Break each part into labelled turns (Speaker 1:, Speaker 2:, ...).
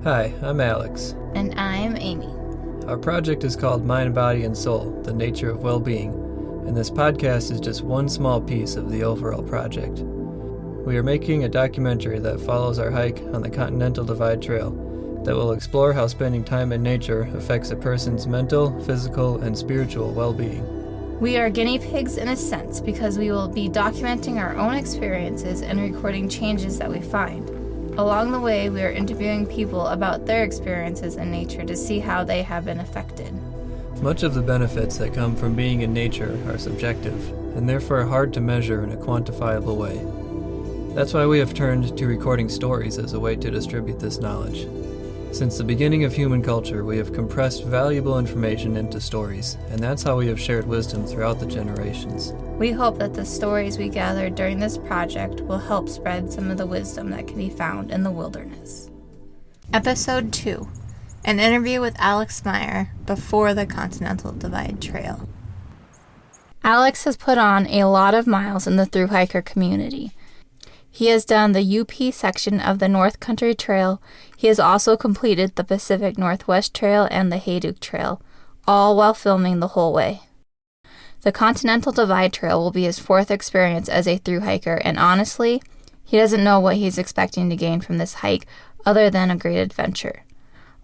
Speaker 1: Hi, I'm Alex.
Speaker 2: And I'm Amy.
Speaker 1: Our project is called Mind, Body, and Soul, the Nature of Well-Being, and this podcast is just one small piece of the overall project. We are making a documentary that follows our hike on the Continental Divide Trail that will explore how spending time in nature affects a person's mental, physical, and spiritual well-being.
Speaker 2: We are guinea pigs in a sense because we will be documenting our own experiences and recording changes that we find. Along the way, we are interviewing people about their experiences in nature to see how they have been affected.
Speaker 1: Much of the benefits that come from being in nature are subjective, and therefore hard to measure in a quantifiable way. That's why we have turned to recording stories as a way to distribute this knowledge. Since the beginning of human culture, we have compressed valuable information into stories, and that's how we have shared wisdom throughout the generations.
Speaker 2: We hope that the stories we gathered during this project will help spread some of the wisdom that can be found in the wilderness. Episode 2, an interview with Alex Maier before the Continental Divide Trail. Alex has put on a lot of miles in the thru hiker community. He has done the UP section of the North Country Trail. He has also completed the Pacific Northwest Trail and the Hayduke Trail, all while filming the whole way. The Continental Divide Trail will be his fourth experience as a thru hiker, and honestly, he doesn't know what he's expecting to gain from this hike other than a great adventure.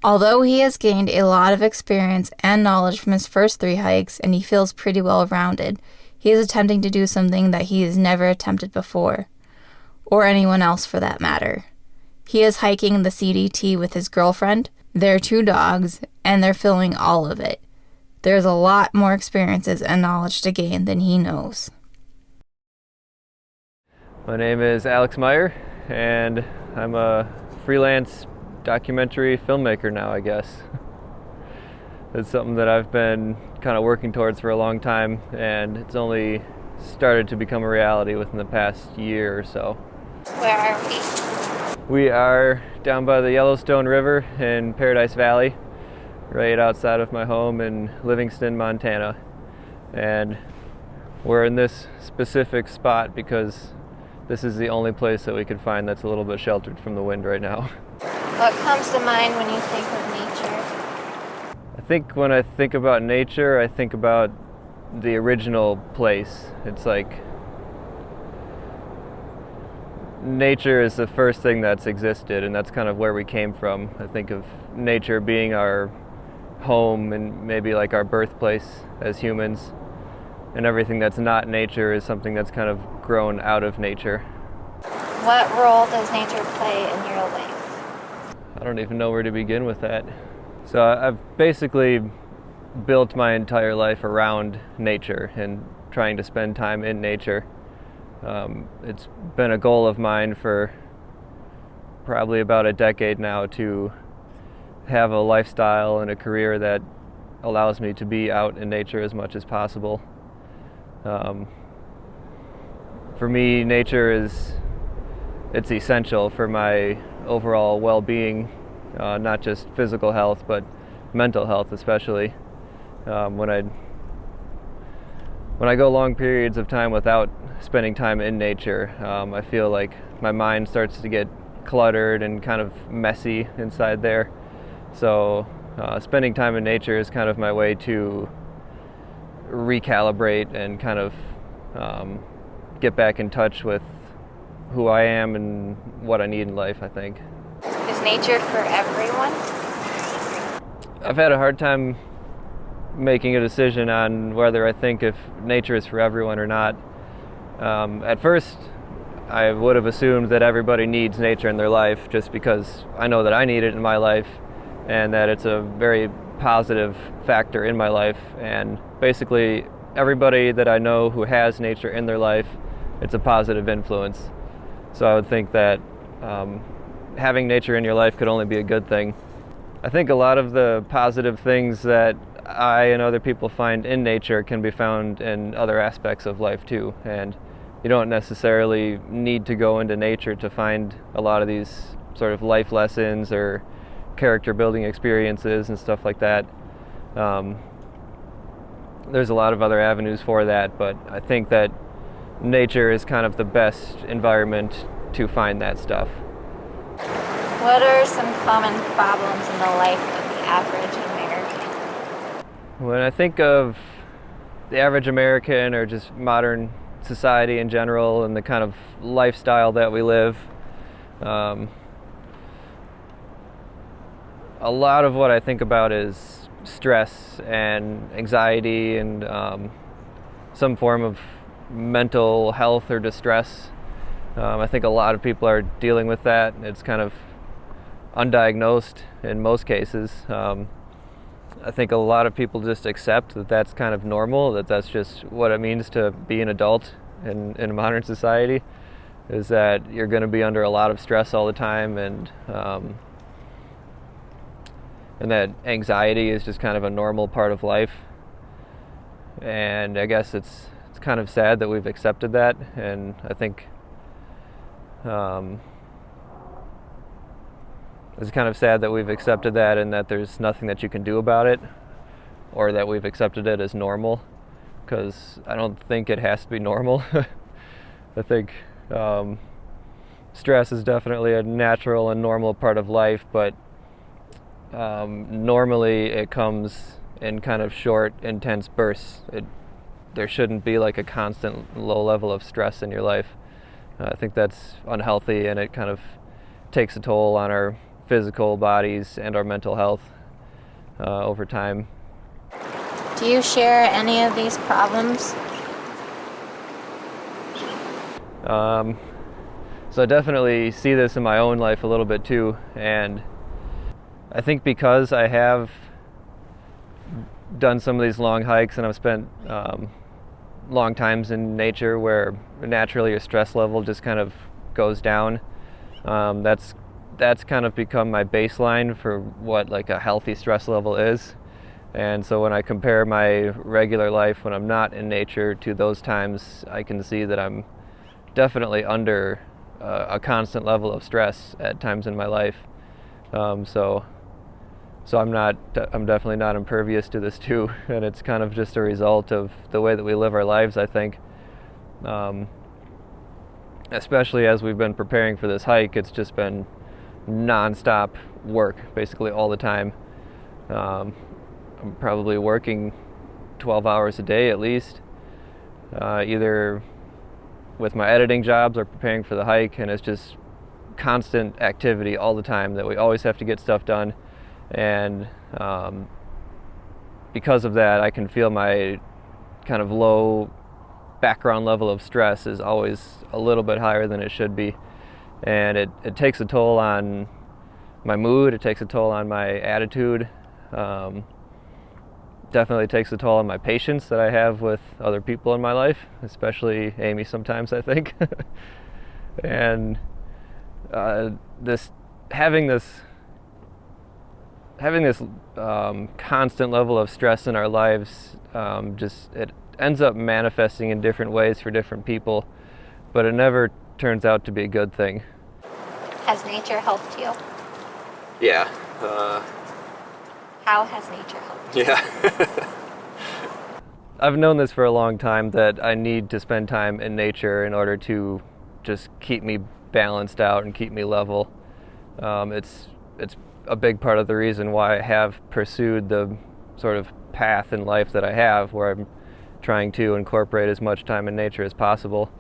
Speaker 2: Although he has gained a lot of experience and knowledge from his first 3 hikes and he feels pretty well rounded, he is attempting to do something that he has never attempted before. Or anyone else for that matter. He is hiking the CDT with his girlfriend, their 2 dogs, and they're filming all of it. There's a lot more experiences and knowledge to gain than he knows.
Speaker 1: My name is Alex Maier, and I'm a freelance documentary filmmaker now, I guess. It's something that I've been kind of working towards for a long time, and it's only started to become a reality within the past year or so.
Speaker 2: Where are we?
Speaker 1: We are down by the Yellowstone River in Paradise Valley, right outside of my home in Livingston, Montana. And we're in this specific spot because this is the only place that we could find that's a little bit sheltered from the wind right now.
Speaker 2: What comes to mind when you think of nature?
Speaker 1: I think when I think about nature, I think about the original place. It's like nature is the first thing that's existed, and that's kind of where we came from. I think of nature being our home and maybe like our birthplace as humans, and everything that's not nature is something that's kind of grown out of nature.
Speaker 2: What role does nature play in your life?
Speaker 1: I don't even know where to begin with that. So I've basically built my entire life around nature and trying to spend time in nature. It's been a goal of mine for probably about a decade now to have a lifestyle and a career that allows me to be out in nature as much as possible. For me, nature it's essential for my overall well-being, not just physical health, but mental health especially. When I go long periods of time without spending time in nature, I feel like my mind starts to get cluttered and kind of messy inside there. So spending time in nature is kind of my way to recalibrate and kind of get back in touch with who I am and what I need in life, I think.
Speaker 2: Is nature for everyone?
Speaker 1: I've had a hard time making a decision on whether I think if nature is for everyone or not. At first, I would have assumed that everybody needs nature in their life just because I know that I need it in my life and that it's a very positive factor in my life. And basically, everybody that I know who has nature in their life, it's a positive influence. So I would think that having nature in your life could only be a good thing. I think a lot of the positive things that I and other people find in nature can be found in other aspects of life too, and you don't necessarily need to go into nature to find a lot of these sort of life lessons or character building experiences and stuff like that. There's a lot of other avenues for that, but I think that nature is kind of the best environment to find that stuff.
Speaker 2: What are some common problems in the life of the average American?
Speaker 1: When I think of the average American or just modern society in general and the kind of lifestyle that we live, a lot of what I think about is stress and anxiety and some form of mental health or distress. I think a lot of people are dealing with that. It's kind of undiagnosed in most cases. I think a lot of people just accept that that's kind of normal, that that's just what it means to be an adult in a modern society, is that you're going to be under a lot of stress all the time, and that anxiety is just kind of a normal part of life. And I guess it's kind of sad that we've accepted that, and I think it's kind of sad that we've accepted that and that there's nothing that you can do about it, or that we've accepted it as normal, because I don't think it has to be normal. I think stress is definitely a natural and normal part of life, but normally it comes in kind of short, intense bursts. There shouldn't be like a constant low level of stress in your life. I think that's unhealthy, and it kind of takes a toll on our physical bodies and our mental health over time.
Speaker 2: Do you share any of these problems?
Speaker 1: So I definitely see this in my own life a little bit too, and I think because I have done some of these long hikes and I've spent long times in nature where naturally your stress level just kind of goes down, that's kind of become my baseline for what like a healthy stress level is. And so when I compare my regular life when I'm not in nature to those times, I can see that I'm definitely under a constant level of stress at times in my life. So I'm definitely not impervious to this too, and it's kind of just a result of the way that we live our lives, I think. Especially as we've been preparing for this hike, it's just been non-stop work basically all the time. I'm probably working 12 hours a day at least, either with my editing jobs or preparing for the hike, and it's just constant activity all the time that we always have to get stuff done. And because of that, I can feel my kind of low background level of stress is always a little bit higher than it should be. And it takes a toll on my mood, it takes a toll on my attitude, definitely takes a toll on my patience that I have with other people in my life, especially Amy sometimes, I think. And having this constant level of stress in our lives, it ends up manifesting in different ways for different people, but it never turns out to be a good thing.
Speaker 2: Has nature helped you?
Speaker 1: Yeah.
Speaker 2: How has nature helped you?
Speaker 1: Yeah. I've known this for a long time, that I need to spend time in nature in order to just keep me balanced out and keep me level. It's a big part of the reason why I have pursued the sort of path in life that I have, where I'm trying to incorporate as much time in nature as possible.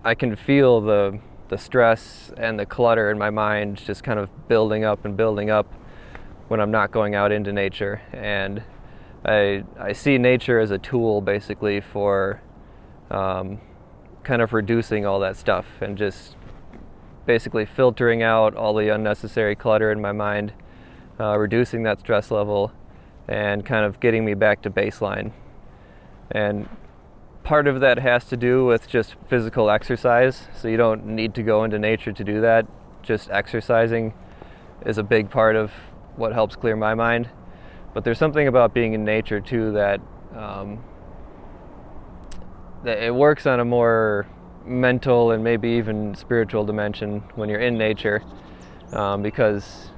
Speaker 1: I can feel the stress and the clutter in my mind just kind of building up when I'm not going out into nature. And I see nature as a tool basically for kind of reducing all that stuff and just basically filtering out all the unnecessary clutter in my mind, reducing that stress level, and kind of getting me back to baseline. And part of that has to do with just physical exercise, so you don't need to go into nature to do that. Just exercising is a big part of what helps clear my mind. But there's something about being in nature too that it works on a more mental and maybe even spiritual dimension when you're in nature, because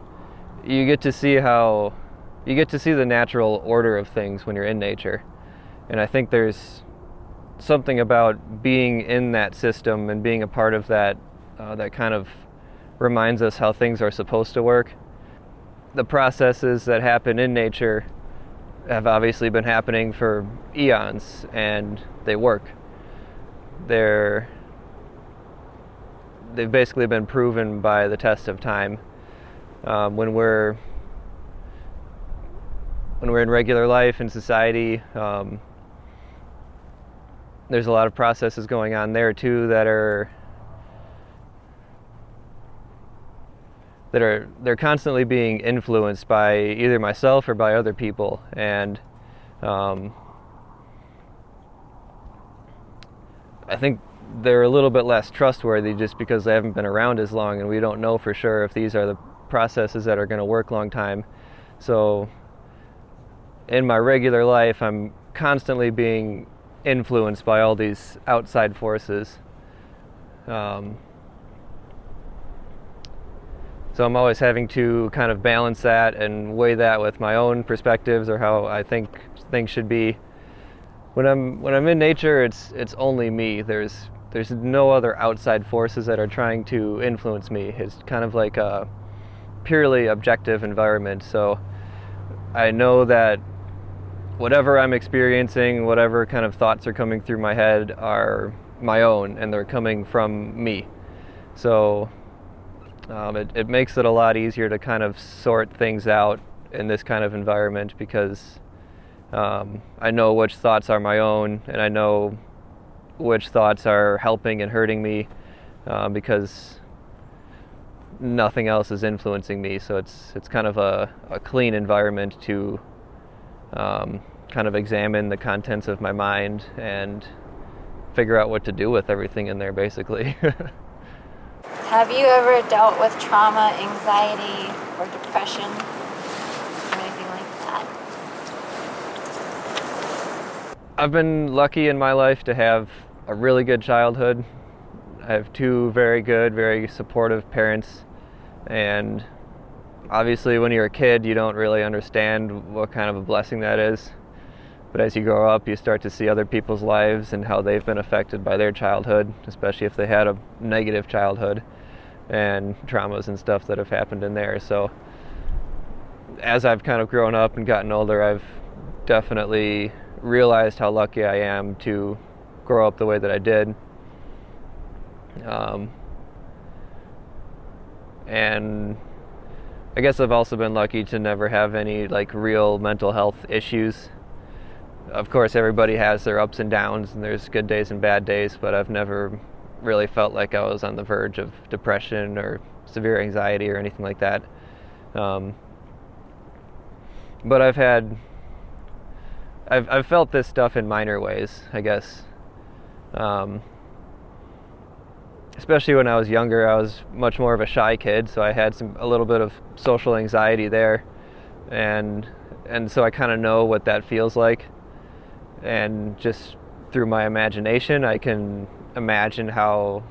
Speaker 1: you get to see the natural order of things when you're in nature. And I think there's something about being in that system and being a part of that that kind of reminds us how things are supposed to work. The processes that happen in nature have obviously been happening for eons, and they work. They've basically been proven by the test of time. When we're in regular life in society, there's a lot of processes going on there too they're constantly being influenced by either myself or by other people, and I think they're a little bit less trustworthy just because they haven't been around as long, and we don't know for sure if these are the processes that are going to work long time. So in my regular life, I'm constantly being influenced by all these outside forces. So I'm always having to kind of balance that and weigh that with my own perspectives or how I think things should be. When I'm in nature, it's only me. There's no other outside forces that are trying to influence me. It's kind of like a purely objective environment. So I know that whatever I'm experiencing, whatever kind of thoughts are coming through my head are my own, and they're coming from me. So it makes it a lot easier to kind of sort things out in this kind of environment, because I know which thoughts are my own, and I know which thoughts are helping and hurting me, because nothing else is influencing me. So it's kind of a clean environment to kind of examine the contents of my mind and figure out what to do with everything in there, basically.
Speaker 2: Have you ever dealt with trauma, anxiety, or depression, or anything like that?
Speaker 1: I've been lucky in my life to have a really good childhood. I have two very good, very supportive parents, and obviously when you're a kid you don't really understand what kind of a blessing that is. But as you grow up, you start to see other people's lives and how they've been affected by their childhood, especially if they had a negative childhood, and traumas and stuff that have happened in there. So as I've kind of grown up and gotten older, I've definitely realized how lucky I am to grow up the way that I did. And I guess I've also been lucky to never have any like real mental health issues. Of course, everybody has their ups and downs, and there's good days and bad days, but I've never really felt like I was on the verge of depression or severe anxiety or anything like that. But I've felt this stuff in minor ways, I guess. Especially when I was younger, I was much more of a shy kid, so I had a little bit of social anxiety there, and so I kind of know what that feels like. And just through my imagination, I can imagine how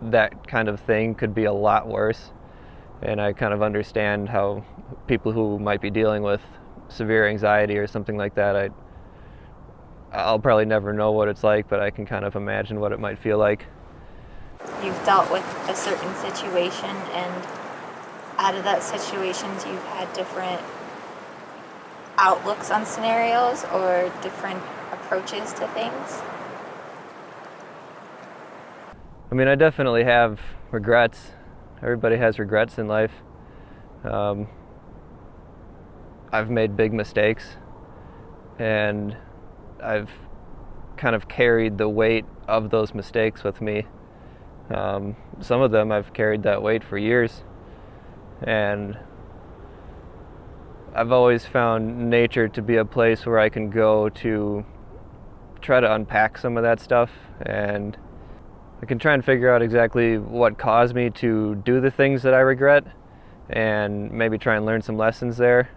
Speaker 1: that kind of thing could be a lot worse. And I kind of understand how people who might be dealing with severe anxiety or something like that, I'll probably never know what it's like, but I can kind of imagine what it might feel like.
Speaker 2: You've dealt with a certain situation, and out of that situations you've had different outlooks on scenarios or different approaches to things?
Speaker 1: I mean, I definitely have regrets. Everybody has regrets in life. I've made big mistakes, and I've kind of carried the weight of those mistakes with me. Some of them I've carried that weight for years, and I've always found nature to be a place where I can go to try to unpack some of that stuff, and I can try and figure out exactly what caused me to do the things that I regret, and maybe try and learn some lessons there.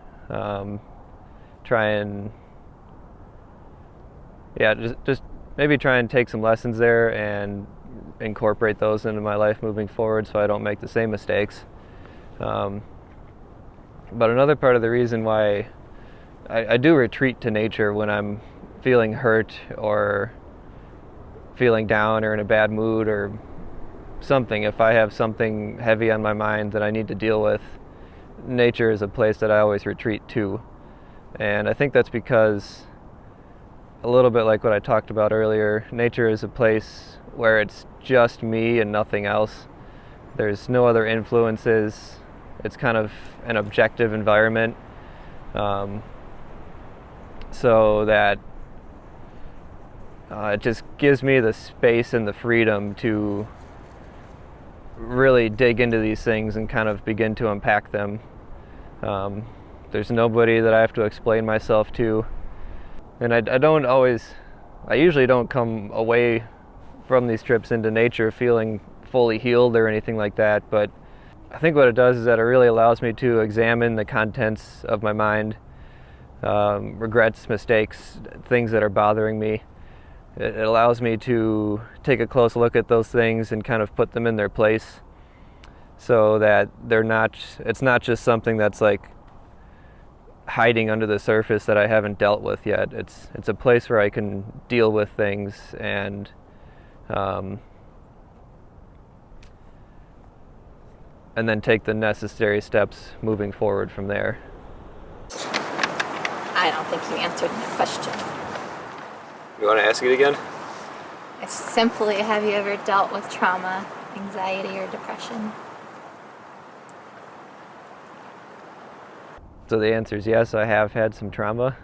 Speaker 1: Just maybe try and take some lessons there and incorporate those into my life moving forward so I don't make the same mistakes. But another part of the reason why I do retreat to nature when I'm feeling hurt or feeling down or in a bad mood or something. If I have something heavy on my mind that I need to deal with, nature is a place that I always retreat to. And I think that's because, a little bit like what I talked about earlier, nature is a place where it's just me and nothing else. There's no other influences. It's kind of an objective environment. So that it just gives me the space and the freedom to really dig into these things and kind of begin to unpack them. There's nobody that I have to explain myself to. And I usually don't come away from these trips into nature feeling fully healed or anything like that, but I think what it does is that it really allows me to examine the contents of my mind, regrets, mistakes, things that are bothering me. It allows me to take a close look at those things and kind of put them in their place, so that it's not just something that's like hiding under the surface that I haven't dealt with yet. It's a place where I can deal with things and then take the necessary steps moving forward from there.
Speaker 2: I don't think you answered my question.
Speaker 1: You want to ask it again?
Speaker 2: It's simply, have you ever dealt with trauma, anxiety, or depression?
Speaker 1: So the answer is yes, I have had some trauma.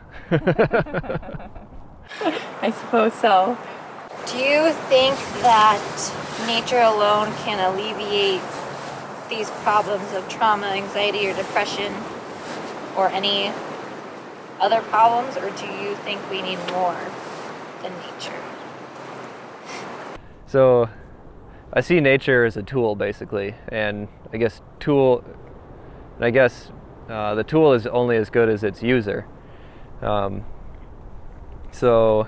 Speaker 2: I suppose so. Do you think that nature alone can alleviate these problems of trauma, anxiety, or depression, or any other problems, or do you think we need more than nature?
Speaker 1: So I see nature as a tool, basically, and I guess the tool is only as good as its user. So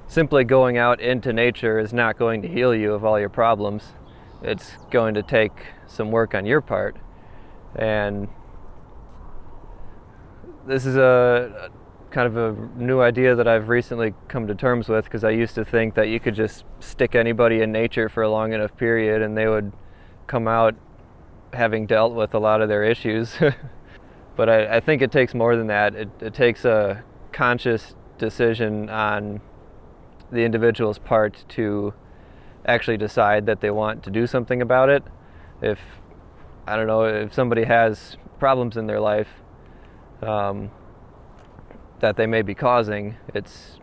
Speaker 1: simply going out into nature is not going to heal you of all your problems. It's going to take some work on your part. And this is a kind of a new idea that I've recently come to terms with, because I used to think that you could just stick anybody in nature for a long enough period and they would come out having dealt with a lot of their issues. But I think it takes more than that. It takes a conscious decision on the individual's part to actually decide that they want to do something about it. If somebody has problems in their life that they may be causing, it's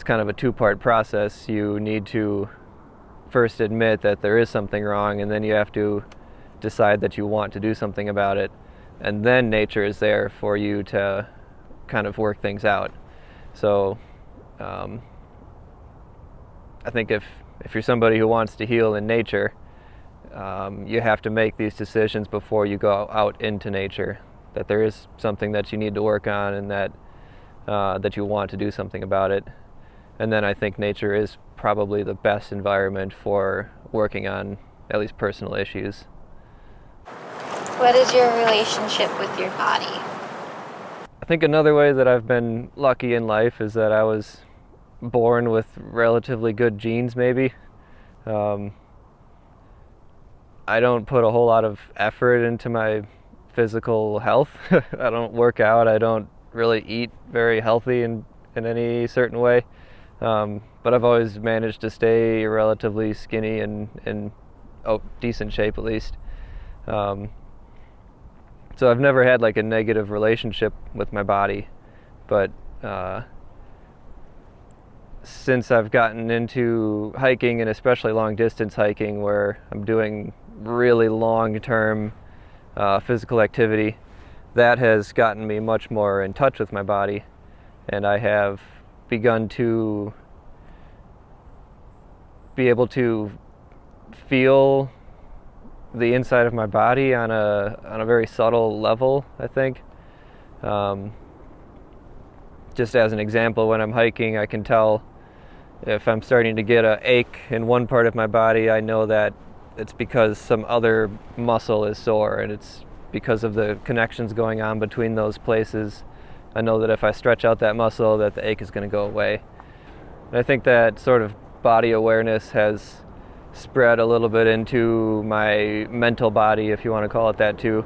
Speaker 1: kind of a two-part process. You need to first admit that there is something wrong, and then you have to decide that you want to do something about it. And then nature is there for you to kind of work things out. So I think if you're somebody who wants to heal in nature, you have to make these decisions before you go out into nature, that there is something that you need to work on, and that you want to do something about it. And then I think nature is probably the best environment for working on at least personal issues.
Speaker 2: What is your relationship with your body?
Speaker 1: I think another way that I've been lucky in life is that I was born with relatively good genes, maybe. I don't put a whole lot of effort into my physical health. I don't work out. I don't really eat very healthy in any certain way. But I've always managed to stay relatively skinny and in decent shape, at least. So I've never had like a negative relationship with my body, but since I've gotten into hiking, and especially long distance hiking where I'm doing really long-term physical activity, that has gotten me much more in touch with my body, and I have begun to be able to feel the inside of my body on a very subtle level, I think. Just as an example, when I'm hiking, I can tell if I'm starting to get an ache in one part of my body. I know that it's because some other muscle is sore, and it's because of the connections going on between those places. I know that if I stretch out that muscle, that the ache is going to go away. And I think that sort of body awareness has spread a little bit into my mental body, if you want to call it that too.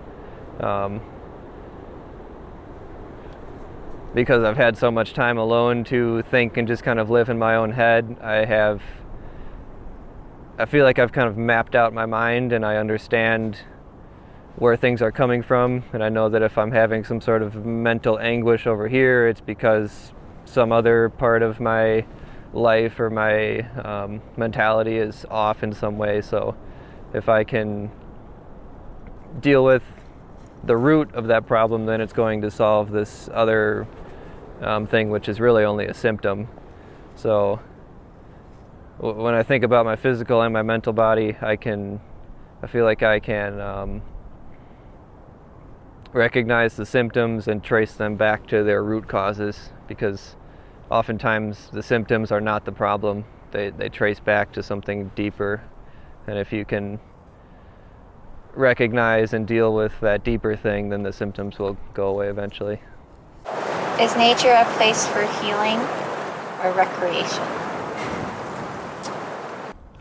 Speaker 1: Because I've had so much time alone to think and just kind of live in my own head, I feel like I've kind of mapped out my mind, and I understand where things are coming from, and I know that if I'm having some sort of mental anguish over here, it's because some other part of my life or my mentality is off in some way. So if I can deal with the root of that problem, then it's going to solve this other thing, which is really only a symptom. So when I think about my physical and my mental body, I feel like I can recognize the symptoms and trace them back to their root causes, because oftentimes the symptoms are not the problem. They trace back to something deeper. And if you can recognize and deal with that deeper thing, then the symptoms will go away eventually.
Speaker 2: Is nature a place for healing or recreation?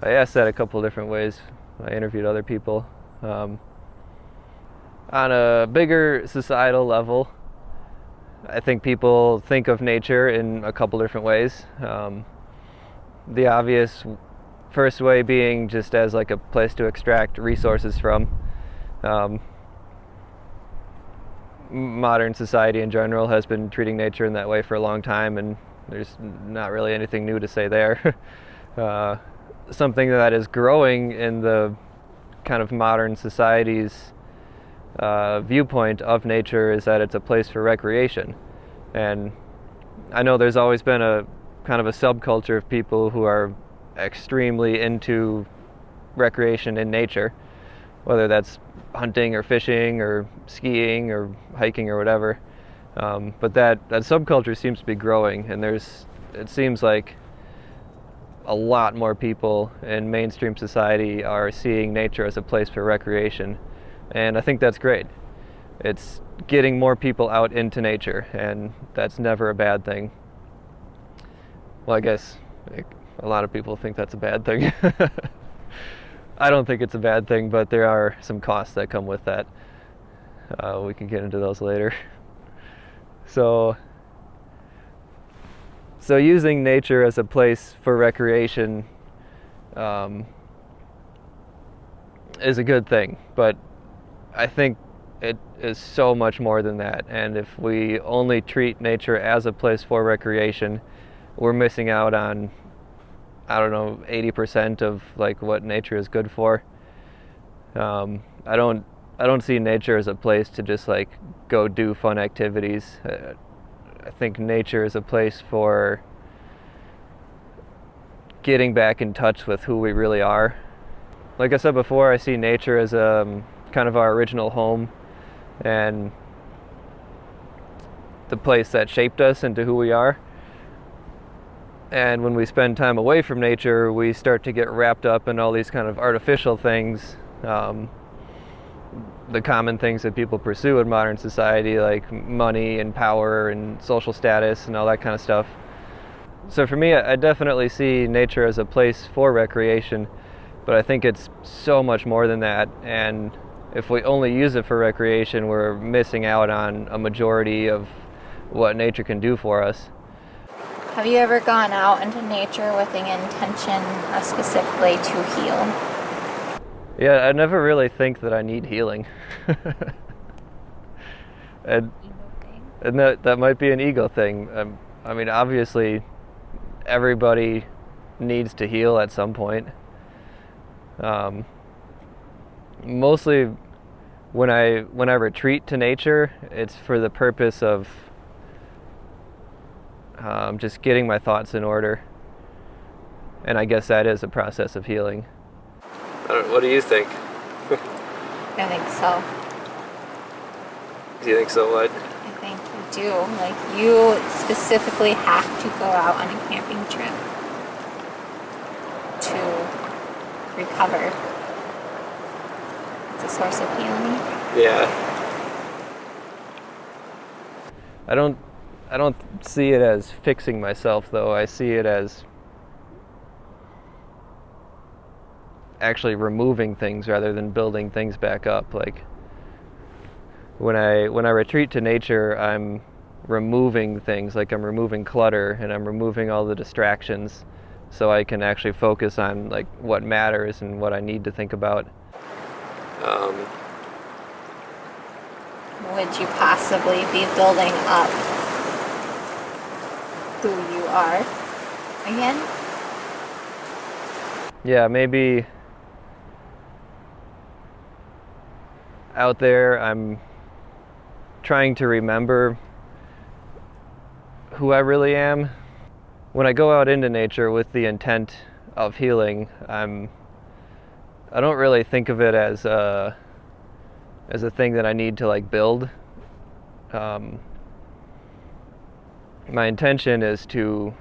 Speaker 1: I asked that a couple different ways. I interviewed other people. On a bigger societal level, I think people think of nature in a couple different ways. The obvious first way being just as like a place to extract resources from. Modern society in general has been treating nature in that way for a long time, and there's not really anything new to say there. Something that is growing in the kind of modern society's viewpoint of nature is that it's a place for recreation. And I know there's always been a kind of a subculture of people who are extremely into recreation in nature, whether that's hunting or fishing or skiing or hiking or whatever. But that subculture seems to be growing, and it seems like a lot more people in mainstream society are seeing nature as a place for recreation. And I think that's great. It's getting more people out into nature, and that's never a bad thing. Well, I guess a lot of people think that's a bad thing. I don't think it's a bad thing, but there are some costs that come with that. We can get into those later. So using nature as a place for recreation is a good thing, but I think it is so much more than that. And if we only treat nature as a place for recreation, we're missing out on, I don't know, 80% of like what nature is good for. I don't see nature as a place to just like go do fun activities. I think nature is a place for getting back in touch with who we really are. Like I said before, I see nature as kind of our original home and the place that shaped us into who we are. And when we spend time away from nature, we start to get wrapped up in all these kind of artificial things, the common things that people pursue in modern society, like money and power and social status and all that kind of stuff. So for me, I definitely see nature as a place for recreation, but I think it's so much more than that. And if we only use it for recreation, we're missing out on a majority of what nature can do for us.
Speaker 2: Have you ever gone out into nature with the intention specifically to heal?
Speaker 1: Yeah, I never really think that I need healing. and that might be an ego thing. I mean, obviously, everybody needs to heal at some point. Mostly when I retreat to nature, it's for the purpose of just getting my thoughts in order. And I guess that is a process of healing. What do you think?
Speaker 2: I think so.
Speaker 1: Do you think so? What?
Speaker 2: I think you do. Like, you specifically have to go out on a camping trip to recover. It's a source of healing.
Speaker 1: Yeah. I don't see it as fixing myself, though. I see it as actually removing things rather than building things back up. Like when I retreat to nature, I'm removing things, like I'm removing clutter and I'm removing all the distractions, so I can actually focus on like what matters and what I need to think about.
Speaker 2: Would you possibly be building up who you are again?
Speaker 1: Yeah, maybe out there I'm trying to remember who I really am. When I go out into nature with the intent of healing, I don't really think of it as a thing that I need to like build. My intention is to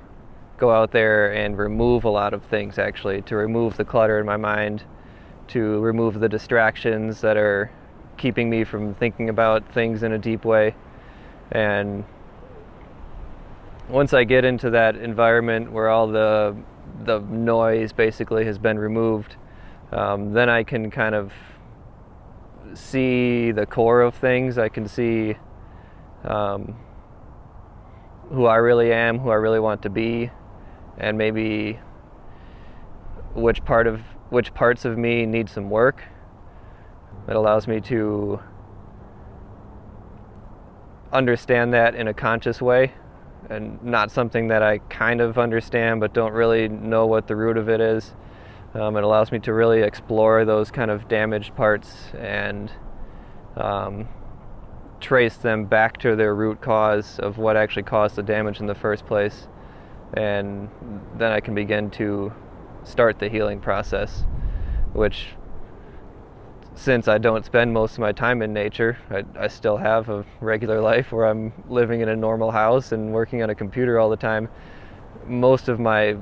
Speaker 1: go out there and remove a lot of things, actually, to remove the clutter in my mind, to remove the distractions that are keeping me from thinking about things in a deep way. And once I get into that environment where all the noise basically has been removed, then I can kind of see the core of things. I can see who I really am, who I really want to be, and maybe which parts of me need some work. It allows me to understand that in a conscious way, and not something that I kind of understand but don't really know what the root of it is. It allows me to really explore those kind of damaged parts and trace them back to their root cause of what actually caused the damage in the first place. And then I can begin to start the healing process, which, since I don't spend most of my time in nature, I still have a regular life where I'm living in a normal house and working on a computer all the time. Most of my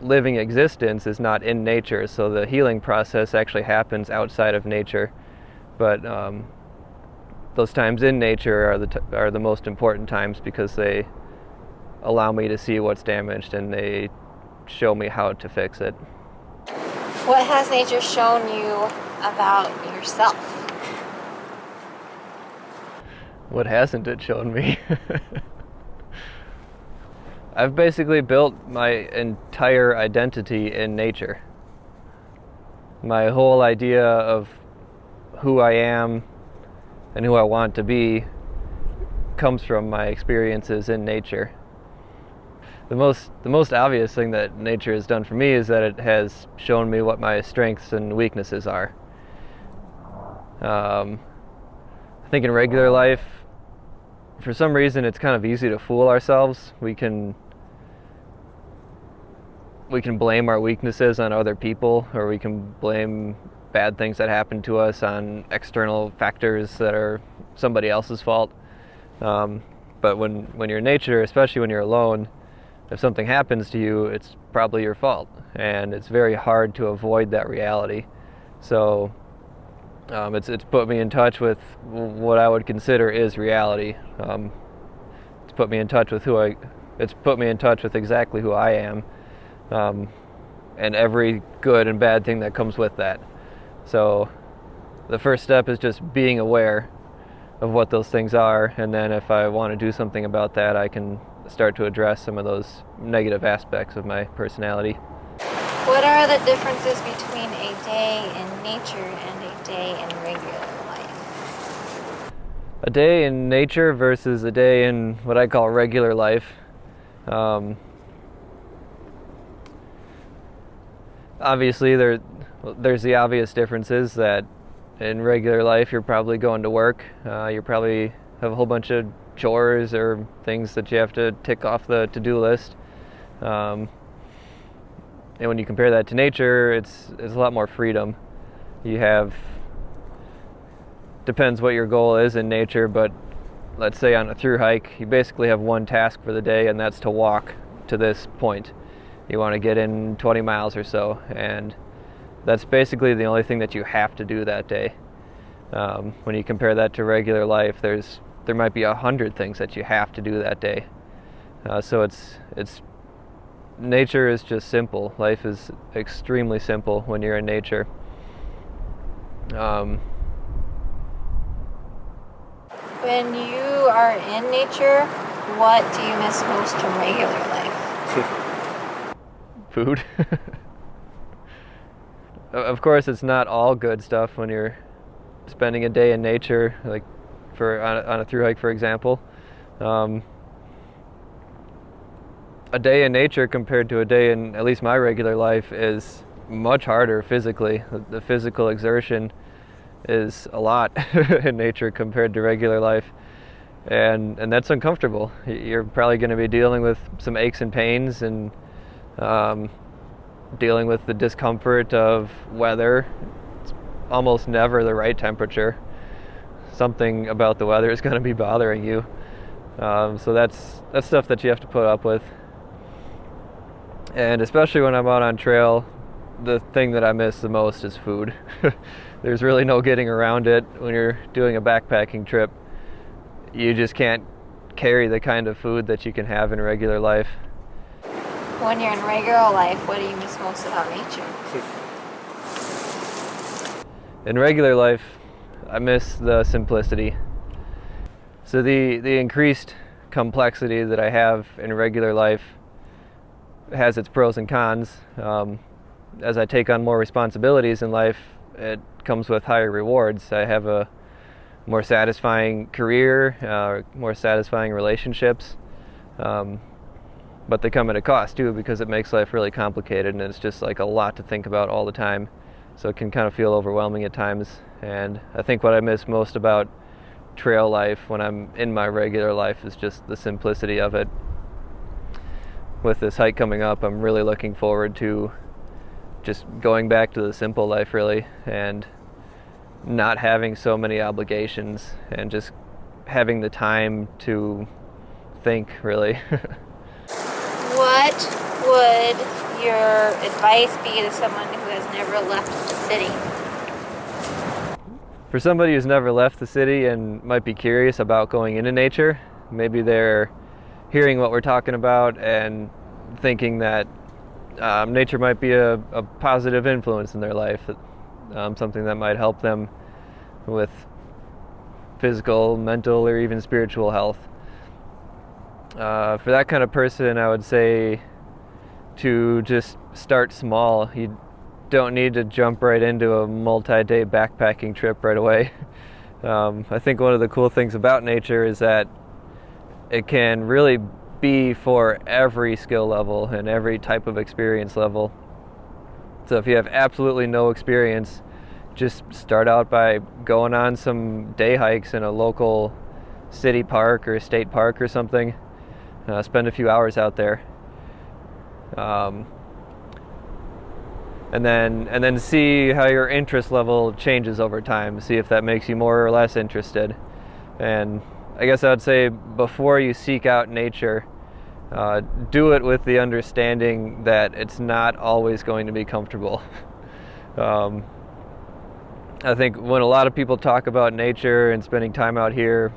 Speaker 1: living existence is not in nature, so the healing process actually happens outside of nature. But those times in nature are the most important times, because they allow me to see what's damaged and they show me how to fix it.
Speaker 2: What has nature shown you about yourself?
Speaker 1: What hasn't it shown me? I've basically built my entire identity in nature. My whole idea of who I am and who I want to be comes from my experiences in nature. The most obvious thing that nature has done for me is that it has shown me what my strengths and weaknesses are. I think in regular life, for some reason, it's kind of easy to fool ourselves. We can blame our weaknesses on other people, or we can blame bad things that happen to us on external factors that are somebody else's fault. But when you're in nature, especially when you're alone, if something happens to you, it's probably your fault, and it's very hard to avoid that reality. So it's put me in touch with what I would consider is reality. It's put me in touch with exactly who I am, and every good and bad thing that comes with that. So the first step is just being aware of what those things are, and then if I want to do something about that, I can start to address some of those negative aspects of my personality.
Speaker 2: What are the differences between a day in nature and a day in regular life?
Speaker 1: A day in nature versus a day in what I call regular life. Obviously, there's the obvious differences that in regular life you're probably going to work. You probably have a whole bunch of chores or things that you have to tick off the to-do list. And when you compare that to nature, it's a lot more freedom. You have, depends what your goal is in nature, but let's say on a through hike, you basically have one task for the day, and that's to walk to this point. You want to get in 20 miles or so, and that's basically the only thing that you have to do that day. When you compare that to regular life, there might be 100 things that you have to do that day. So it's nature is just simple. Life is extremely simple when you're in nature.
Speaker 2: When you are in nature, what do you miss most from regular life?
Speaker 1: Food. Of course, it's not all good stuff when you're spending a day in nature, like on a thru hike, for example. A day in nature compared to a day in at least my regular life is much harder physically. The physical exertion is a lot in nature compared to regular life, and that's uncomfortable. You're probably going to be dealing with some aches and pains, and dealing with the discomfort of weather. It's almost never the right temperature. Something about the weather is going to be bothering you, so that's stuff that you have to put up with. And especially when I'm out on trail, the thing that I miss the most is food. There's really no getting around it. When you're doing a backpacking trip, you just can't carry the kind of food that you can have in regular life.
Speaker 2: When you're in regular life, what do you miss most about nature?
Speaker 1: In regular life, I miss the simplicity. So the increased complexity that I have in regular life has its pros and cons. As I take on more responsibilities in life, it comes with higher rewards. I have a more satisfying career, more satisfying relationships, but they come at a cost too, because it makes life really complicated, and it's just like a lot to think about all the time, so it can kind of feel overwhelming at times. And I think what I miss most about trail life when I'm in my regular life is just the simplicity of it. With this hike coming up, I'm really looking forward to just going back to the simple life, really, and not having so many obligations, and just having the time to think, really.
Speaker 2: What would your advice be to someone who has never left the city?
Speaker 1: For somebody who's never left the city and might be curious about going into nature, maybe they're hearing what we're talking about and thinking that nature might be a positive influence in their life, something that might help them with physical, mental, or even spiritual health. For that kind of person, I would say to just start small. You don't need to jump right into a multi-day backpacking trip right away. I think one of the cool things about nature is that it can really be for every skill level and every type of experience level. So if you have absolutely no experience, just start out by going on some day hikes in a local city park or state park or something. Spend a few hours out there, and then see how your interest level changes over time. See if that makes you more or less interested. And I guess I would say, before you seek out nature, do it with the understanding that it's not always going to be comfortable. I think when a lot of people talk about nature and spending time out here,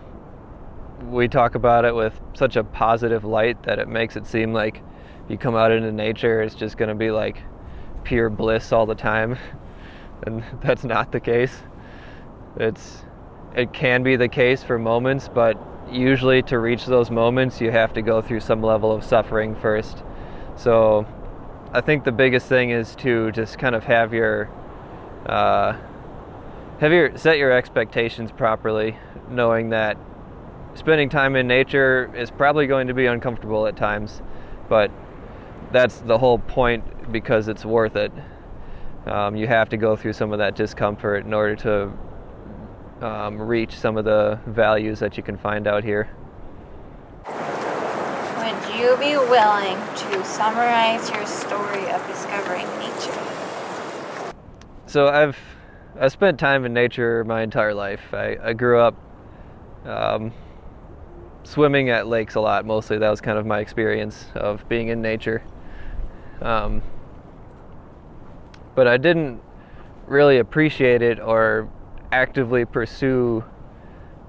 Speaker 1: we talk about it with such a positive light that it makes it seem like you come out into nature, it's just going to be like pure bliss all the time. And that's not the case. It can be the case for moments, but usually to reach those moments, you have to go through some level of suffering first. So I think the biggest thing is to just kind of set your expectations properly, knowing that spending time in nature is probably going to be uncomfortable at times, but that's the whole point, because it's worth it. You have to go through some of that discomfort in order to reach some of the values that you can find out here.
Speaker 2: Would you be willing to summarize your story of discovering nature?
Speaker 1: So I've spent time in nature my entire life. I grew up swimming at lakes a lot. Mostly that was kind of my experience of being in nature. But I didn't really appreciate it or actively pursue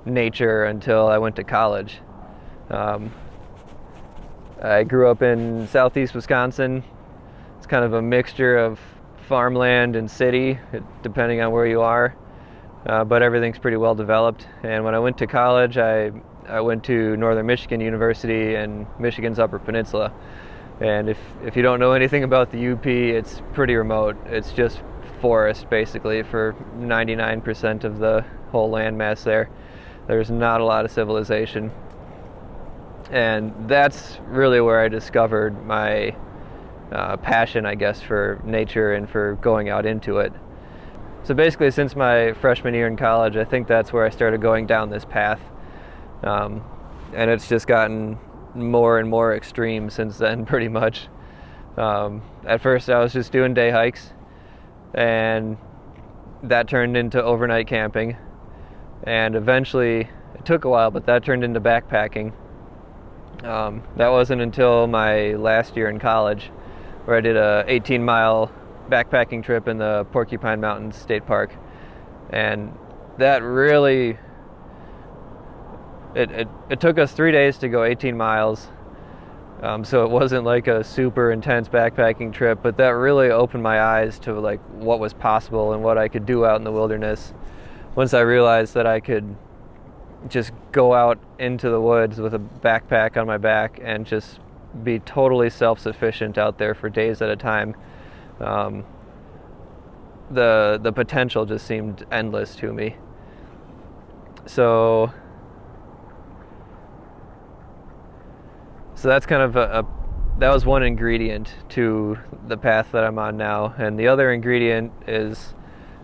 Speaker 1: nature until I went to college. I grew up in southeast Wisconsin. It's kind of a mixture of farmland and city, depending on where you are, but everything's pretty well developed. And when I went to college, I went to Northern Michigan University and Michigan's Upper Peninsula. And if you don't know anything about the UP, it's pretty remote. It's just forest basically for 99% of the whole landmass there. There's not a lot of civilization. And that's really where I discovered my passion, I guess, for nature and for going out into it. So basically, since my freshman year in college, I think that's where I started going down this path. And it's just gotten more and more extreme since then, pretty much. At first, I was just doing day hikes, and that turned into overnight camping. And eventually, it took a while, but that turned into backpacking. That wasn't until my last year in college, where I did a 18-mile backpacking trip in the Porcupine Mountains State Park. And that really, it took us 3 days to go 18 miles. So it wasn't like a super intense backpacking trip, but that really opened my eyes to like what was possible and what I could do out in the wilderness. Once I realized that I could just go out into the woods with a backpack on my back and just be totally self-sufficient out there for days at a time, the potential just seemed endless to me. So that's kind of that was one ingredient to the path that I'm on now. And the other ingredient is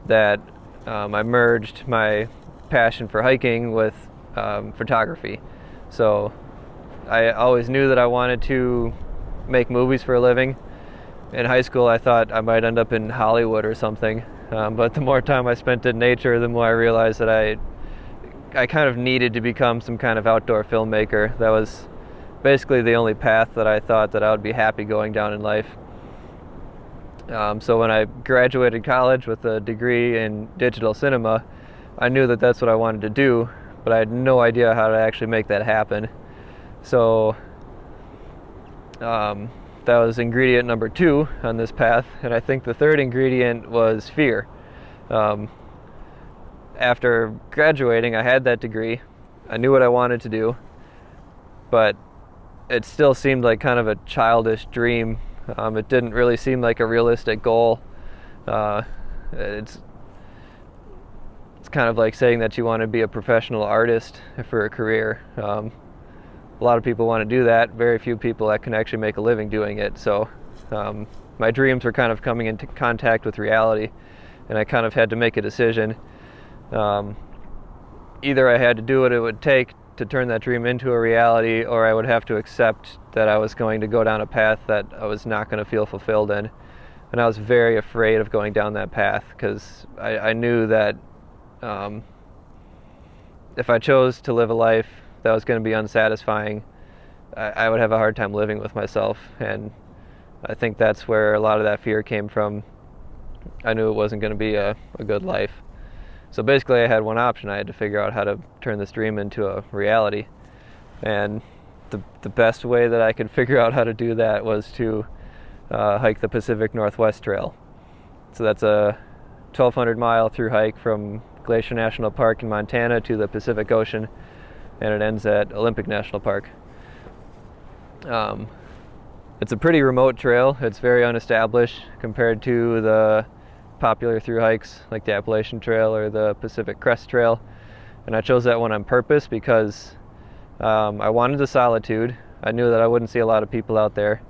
Speaker 1: that I merged my passion for hiking with photography. So I always knew that I wanted to make movies for a living. In high school, I thought I might end up in Hollywood or something. But the more time I spent in nature, the more I realized that I kind of needed to become some kind of outdoor filmmaker. That was basically the only path that I thought that I would be happy going down in life. So when I graduated college with a degree in digital cinema, I knew that that's what I wanted to do, but I had no idea how to actually make that happen. So that was ingredient number 2 on this path, and I think the third ingredient was fear. After graduating, I had that degree. I knew what I wanted to do, but it still seemed like kind of a childish dream. It didn't really seem like a realistic goal. It's kind of like saying that you want to be a professional artist for a career. A lot of people want to do that. Very few people that can actually make a living doing it. So my dreams were kind of coming into contact with reality, and I kind of had to make a decision. Either I had to do what it would take to turn that dream into a reality, or I would have to accept that I was going to go down a path that I was not going to feel fulfilled in. And I was very afraid of going down that path, because I knew that if I chose to live a life that was going to be unsatisfying, I would have a hard time living with myself. And I think that's where a lot of that fear came from. I knew it wasn't going to be a good life. So basically I had one option. I had to figure out how to turn this dream into a reality. And the best way that I could figure out how to do that was to hike the Pacific Northwest Trail. So that's a 1,200 mile through hike from Glacier National Park in Montana to the Pacific Ocean, and it ends at Olympic National Park. It's a pretty remote trail. It's very unestablished compared to the popular through hikes like the Appalachian Trail or the Pacific Crest Trail. And I chose that one on purpose because I wanted the solitude. I knew that I wouldn't see a lot of people out there.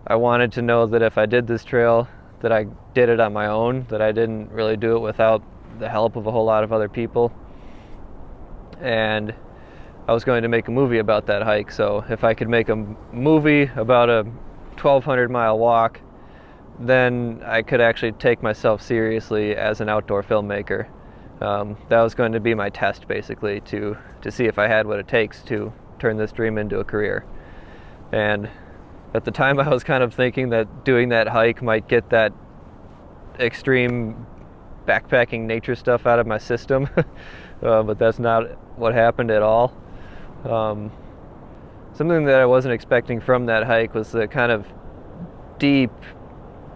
Speaker 1: I wanted to know that if I did this trail, that I did it on my own, that I didn't really do it without the help of a whole lot of other people. And I was going to make a movie about that hike, so if I could make a movie about a 1,200 mile walk, then I could actually take myself seriously as an outdoor filmmaker. That was going to be my test, basically, to see if I had what it takes to turn this dream into a career. And at the time I was kind of thinking that doing that hike might get that extreme backpacking nature stuff out of my system, but that's not what happened at all. something that I wasn't expecting from that hike was the kind of deep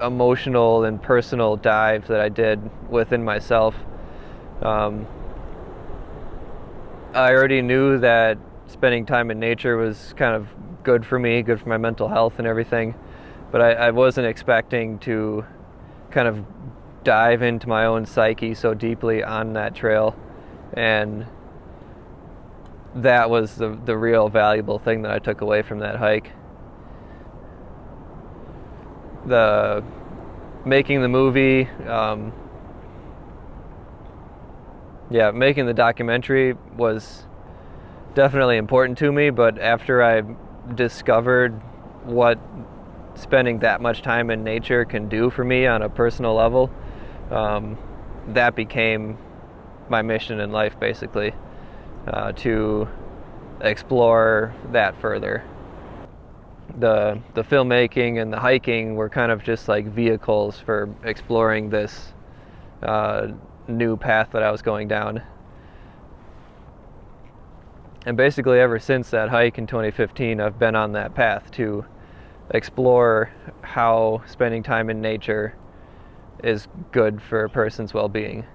Speaker 1: emotional and personal dive that I did within myself. I already knew that spending time in nature was kind of good for me, good for my mental health and everything, but I wasn't expecting to kind of dive into my own psyche so deeply on that trail, and that was the real valuable thing that I took away from that hike. Making the movie, making the documentary was definitely important to me, but after I discovered what spending that much time in nature can do for me on a personal level, that became my mission in life, basically, to explore that further. The filmmaking and the hiking were kind of just like vehicles for exploring this new path that I was going down. And basically ever since that hike in 2015, I've been on that path to explore how spending time in nature is good for a person's well-being.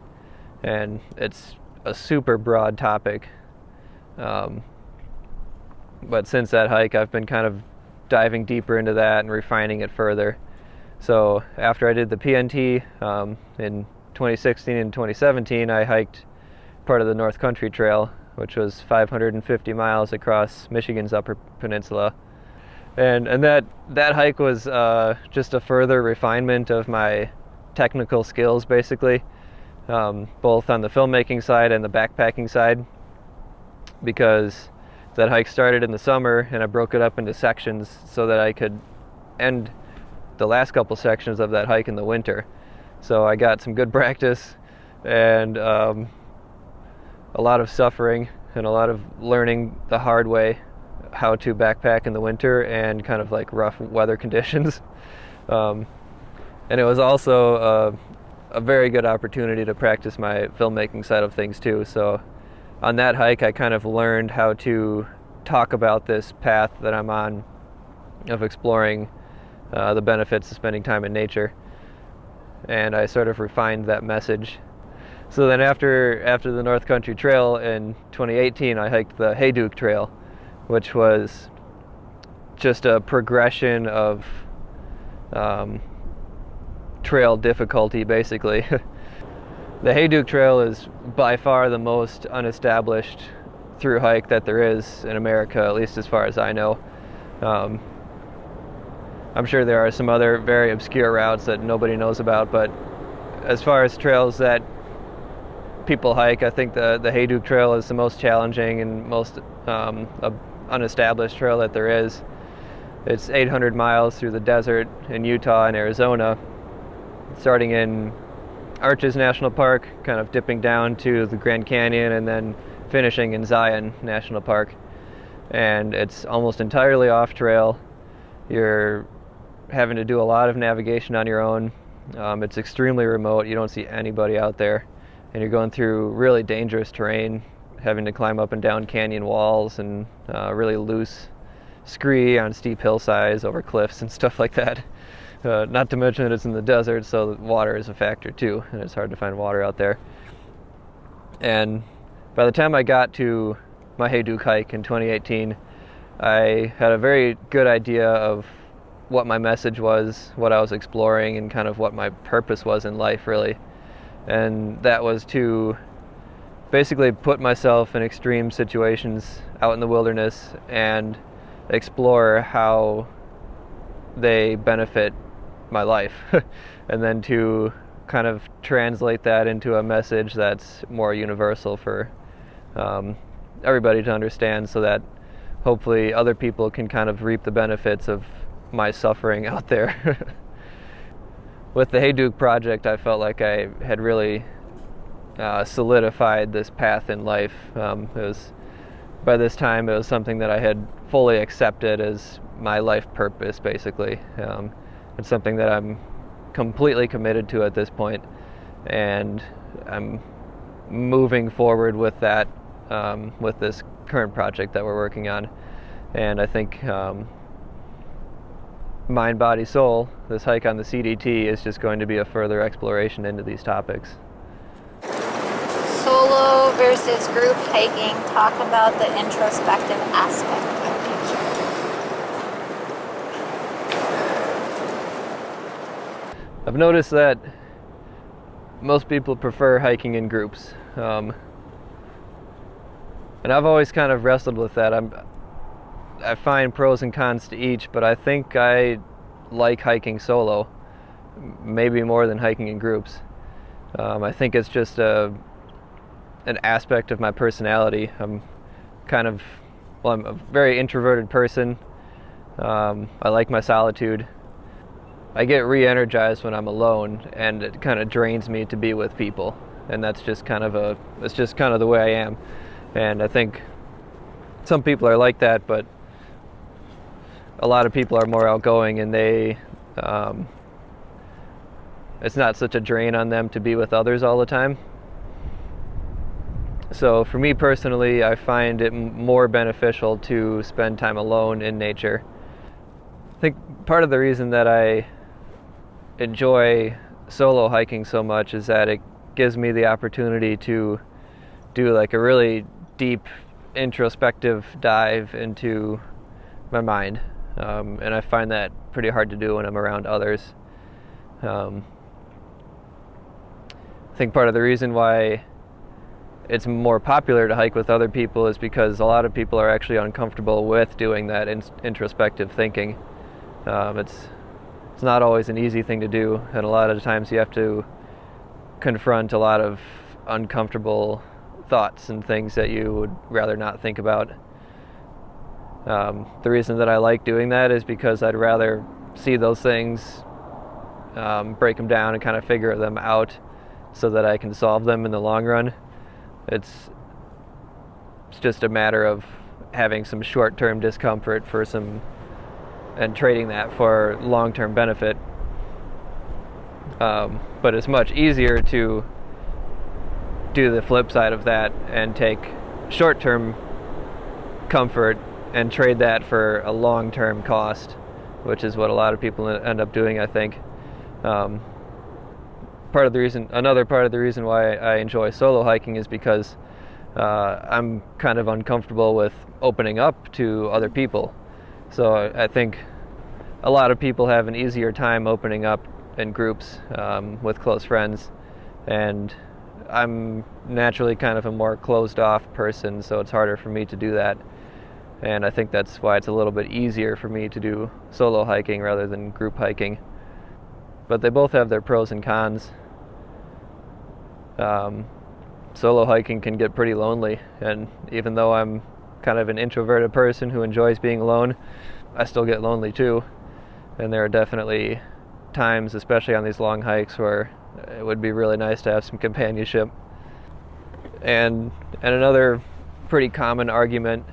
Speaker 1: And it's a super broad topic. But since that hike, I've been kind of diving deeper into that and refining it further. So after I did the PNT in 2016 and 2017, I hiked part of the North Country Trail, which was 550 miles across Michigan's Upper Peninsula. And that hike was just a further refinement of my technical skills, basically, both on the filmmaking side and the backpacking side, because that hike started in the summer and I broke it up into sections so that I could end the last couple sections of that hike in the winter. So I got some good practice and a lot of suffering and a lot of learning the hard way how to backpack in the winter and kind of like rough weather conditions. And it was also a very good opportunity to practice my filmmaking side of things too. So on that hike, I kind of learned how to talk about this path that I'm on of exploring the benefits of spending time in nature. And I sort of refined that message. So then after the North Country Trail in 2018, I hiked the Hayduke Trail, which was just a progression of trail difficulty, basically. The Hayduke Trail is by far the most unestablished through hike that there is in America, at least as far as I know. I'm sure there are some other very obscure routes that nobody knows about, but as far as trails that people hike, I think the Hayduke Trail is the most challenging and most unestablished trail that there is. It's 800 miles through the desert in Utah and Arizona, starting in Arches National Park, kind of dipping down to the Grand Canyon, and then finishing in Zion National Park. And it's almost entirely off trail. You're having to do a lot of navigation on your own. It's extremely remote. You don't see anybody out there. And you're going through really dangerous terrain, having to climb up and down canyon walls and really loose scree on steep hillsides over cliffs and stuff like that. Not to mention that it's in the desert, so water is a factor too, and it's hard to find water out there. And by the time I got to my Hayduke hike in 2018, I had a very good idea of what my message was, what I was exploring, and kind of what my purpose was in life, really. And that was to basically put myself in extreme situations out in the wilderness and explore how they benefit my life, and then to kind of translate that into a message that's more universal for everybody to understand, so that hopefully other people can kind of reap the benefits of my suffering out there. With the Hayduke project, I felt like I had really solidified this path in life. By this time, it was something that I had fully accepted as my life purpose, basically. It's something that I'm completely committed to at this point, and I'm moving forward with that, with this current project that we're working on. And I think Mind, Body, Soul, this hike on the CDT, is just going to be a further exploration into these topics.
Speaker 2: Solo versus group hiking. Talk about the introspective aspect of nature.
Speaker 1: I've noticed that most people prefer hiking in groups. And I've always kind of wrestled with that. I find pros and cons to each, but I think I like hiking solo, maybe more than hiking in groups. I think it's just an aspect of my personality. I'm a very introverted person. I like my solitude. I get re-energized when I'm alone, and it kind of drains me to be with people. And that's just it's just kind of the way I am. And I think some people are like that, but a lot of people are more outgoing, and it's not such a drain on them to be with others all the time. So for me personally, I find it more beneficial to spend time alone in nature. I think part of the reason that I enjoy solo hiking so much is that it gives me the opportunity to do like a really deep introspective dive into my mind, and I find that pretty hard to do when I'm around others. I think part of the reason why it's more popular to hike with other people is because a lot of people are actually uncomfortable with doing that introspective thinking. It's not always an easy thing to do, and a lot of times you have to confront a lot of uncomfortable thoughts and things that you would rather not think about. The reason that I like doing that is because I'd rather see those things, break them down and kind of figure them out so that I can solve them in the long run. It's just a matter of having some short-term discomfort and trading that for long-term benefit. But it's much easier to do the flip side of that and take short-term comfort and trade that for a long-term cost, which is what a lot of people end up doing, I think. Another part of the reason why I enjoy solo hiking is because I'm kind of uncomfortable with opening up to other people. So I think a lot of people have an easier time opening up in groups with close friends, and I'm naturally kind of a more closed off person, so it's harder for me to do that. And I think that's why it's a little bit easier for me to do solo hiking rather than group hiking. But they both have their pros and cons. Solo hiking can get pretty lonely, and even though I'm kind of an introverted person who enjoys being alone, I still get lonely too. And there are definitely times, especially on these long hikes, where it would be really nice to have some companionship. And another pretty common argument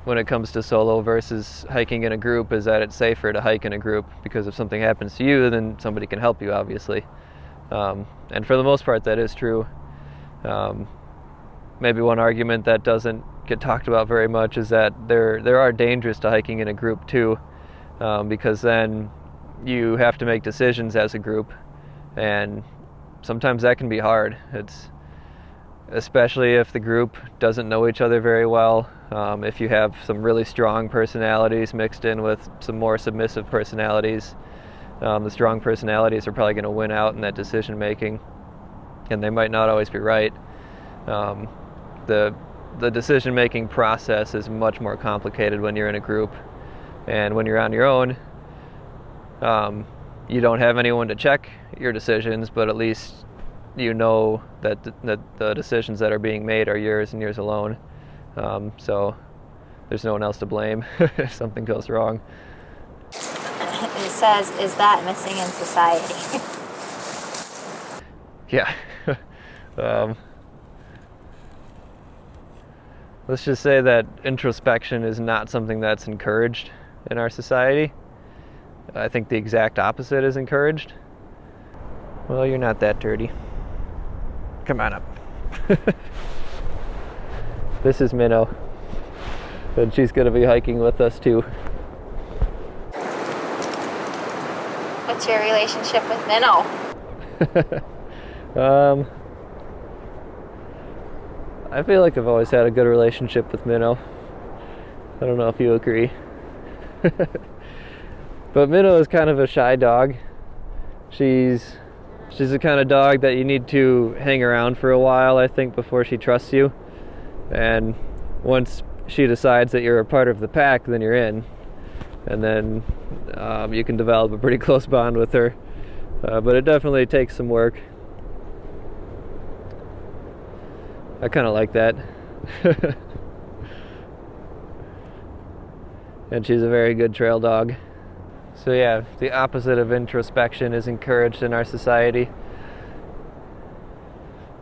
Speaker 1: when it comes to solo versus hiking in a group is that it's safer to hike in a group, because if something happens to you, then somebody can help you, obviously. And for the most part, that is true. Maybe one argument that doesn't get talked about very much is that there are dangers to hiking in a group too, because then you have to make decisions as a group, and sometimes that can be hard. It's especially if the group doesn't know each other very well. If you have some really strong personalities mixed in with some more submissive personalities, the strong personalities are probably going to win out in that decision making, and they might not always be right. The decision making process is much more complicated when you're in a group, and when you're on your own, you don't have anyone to check your decisions, but at least you know that the decisions that are being made are yours and yours alone. So there's no one else to blame if something goes wrong.
Speaker 2: It says, is that missing in society?
Speaker 1: Yeah. Let's just say that introspection is not something that's encouraged in our society. I think the exact opposite is encouraged. Well, you're not that dirty. Come on up. This is Minnow. And she's going to be hiking with us too.
Speaker 2: What's your relationship with Minnow?
Speaker 1: I feel like I've always had a good relationship with Minnow. I don't know if you agree. But Minnow is kind of a shy dog. She's the kind of dog that you need to hang around for a while, I think, before she trusts you. And once she decides that you're a part of the pack, then you're in. And then you can develop a pretty close bond with her. But it definitely takes some work. I kind of like that. And she's a very good trail dog. So yeah, the opposite of introspection is encouraged in our society.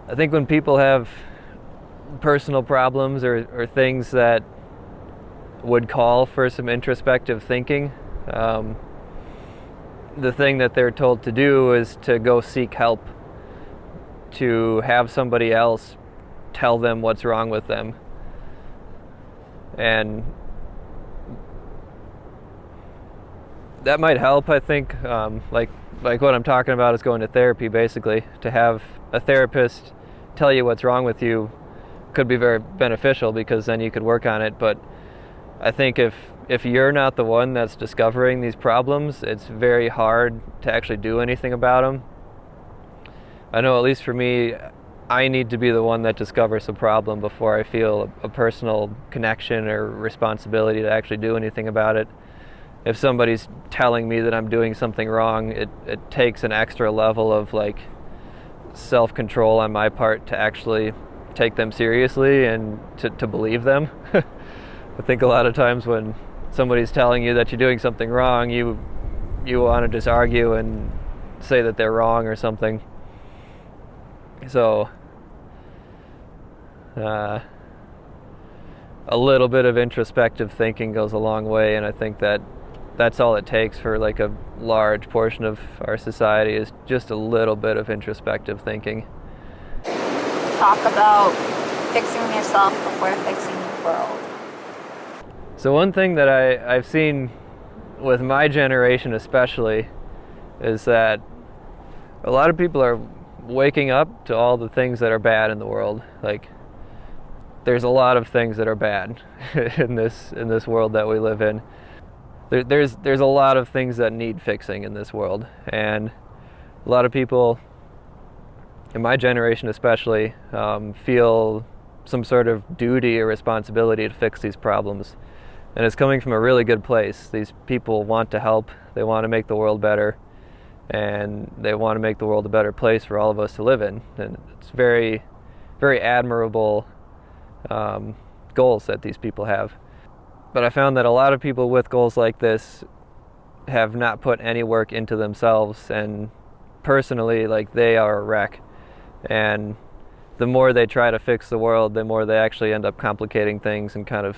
Speaker 1: I think when people have personal problems or things that would call for some introspective thinking, the thing that they're told to do is to go seek help, to have somebody else tell them what's wrong with them. And that might help, I think. Like what I'm talking about is going to therapy, basically. To have a therapist tell you what's wrong with you could be very beneficial, because then you could work on it. But I think if you're not the one that's discovering these problems, it's very hard to actually do anything about them. I know, at least for me, I need to be the one that discovers the problem before I feel a personal connection or responsibility to actually do anything about it. If somebody's telling me that I'm doing something wrong, it takes an extra level of like self-control on my part to actually take them seriously and to believe them. I think a lot of times when somebody's telling you that you're doing something wrong, you want to just argue and say that they're wrong or something. So a little bit of introspective thinking goes a long way, and I think that's all it takes for like a large portion of our society, is just a little bit of introspective thinking.
Speaker 2: Talk about fixing yourself before fixing the world.
Speaker 1: So one thing that I've seen with my generation especially is that a lot of people are waking up to all the things that are bad in the world. Like, there's a lot of things that are bad in this world that we live in. There's a lot of things that need fixing in this world, and a lot of people in my generation especially feel some sort of duty or responsibility to fix these problems. And it's coming from a really good place. These people want to help, they want to make the world better, and they want to make the world a better place for all of us to live in. And it's very, very admirable goals that these people have. But I found that a lot of people with goals like this have not put any work into themselves, and personally, like, they are a wreck. And the more they try to fix the world, the more they actually end up complicating things and kind of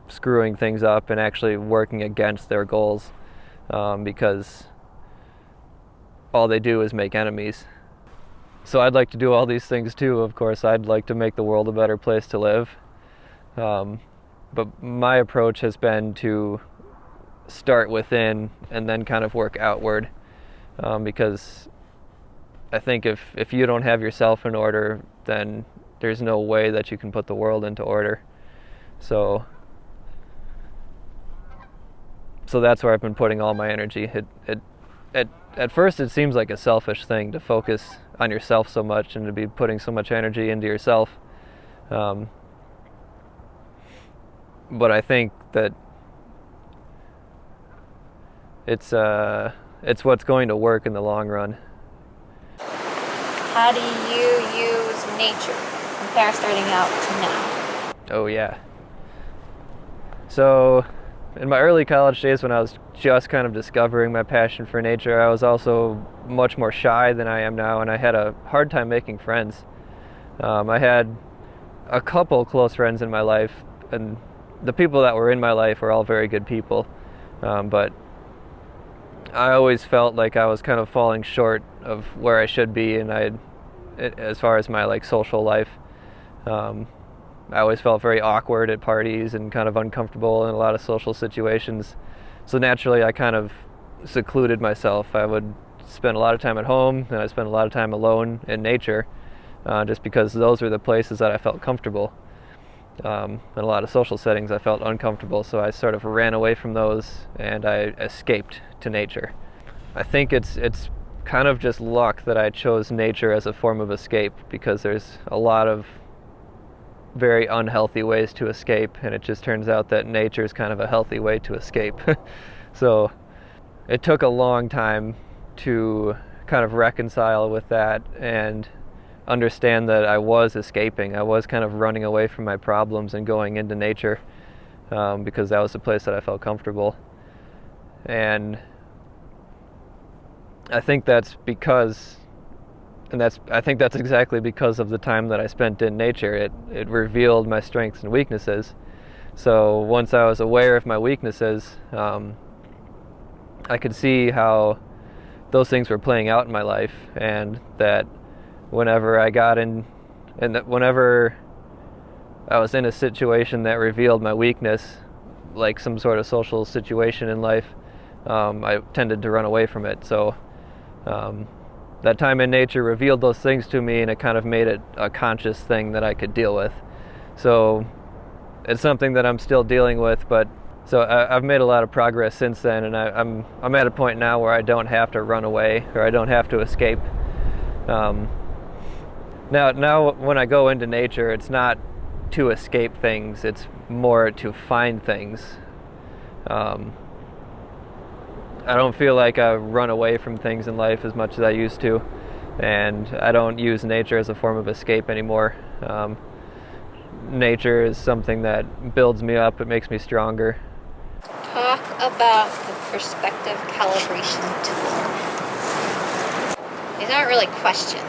Speaker 1: screwing things up and actually working against their goals, because all they do is make enemies. So I'd like to do all these things too, of course. I'd like to make the world a better place to live. But my approach has been to start within and then kind of work outward, because I think if you don't have yourself in order, then there's no way that you can put the world into order. So that's where I've been putting all my energy. At first it seems like a selfish thing to focus on yourself so much and to be putting so much energy into yourself. But I think that it's what's going to work in the long run.
Speaker 2: How do you use nature compare starting out to now?
Speaker 1: Oh yeah. So in my early college days, when I was just kind of discovering my passion for nature, I was also much more shy than I am now, and I had a hard time making friends. I had a couple close friends in my life, and the people that were in my life were all very good people, but I always felt like I was kind of falling short of where I should be, and as far as my like social life, I always felt very awkward at parties and kind of uncomfortable in a lot of social situations. So naturally, I kind of secluded myself. I would spend a lot of time at home, and I spent a lot of time alone in nature, just because those were the places that I felt comfortable. In a lot of social settings, I felt uncomfortable, so I sort of ran away from those, and I escaped to nature. I think it's kind of just luck that I chose nature as a form of escape, because there's a lot of very unhealthy ways to escape, and it just turns out that nature is kind of a healthy way to escape. So it took a long time to kind of reconcile with that and understand that I was escaping. I was kind of running away from my problems and going into nature, because that was the place that I felt comfortable. And I think that's exactly because of the time that I spent in nature. It revealed my strengths and weaknesses. So once I was aware of my weaknesses, I could see how those things were playing out in my life, and that whenever I was in a situation that revealed my weakness, like some sort of social situation in life, I tended to run away from it. So that time in nature revealed those things to me, and it kind of made it a conscious thing that I could deal with. So it's something that I'm still dealing with, but so I've made a lot of progress since then, and I'm at a point now where I don't have to run away, or I don't have to escape. Now when I go into nature, it's not to escape things, it's more to find things. I don't feel like I run away from things in life as much as I used to, and I don't use nature as a form of escape anymore. Nature is something that builds me up, it makes me stronger.
Speaker 2: Talk about the perspective calibration tool. These aren't really questions.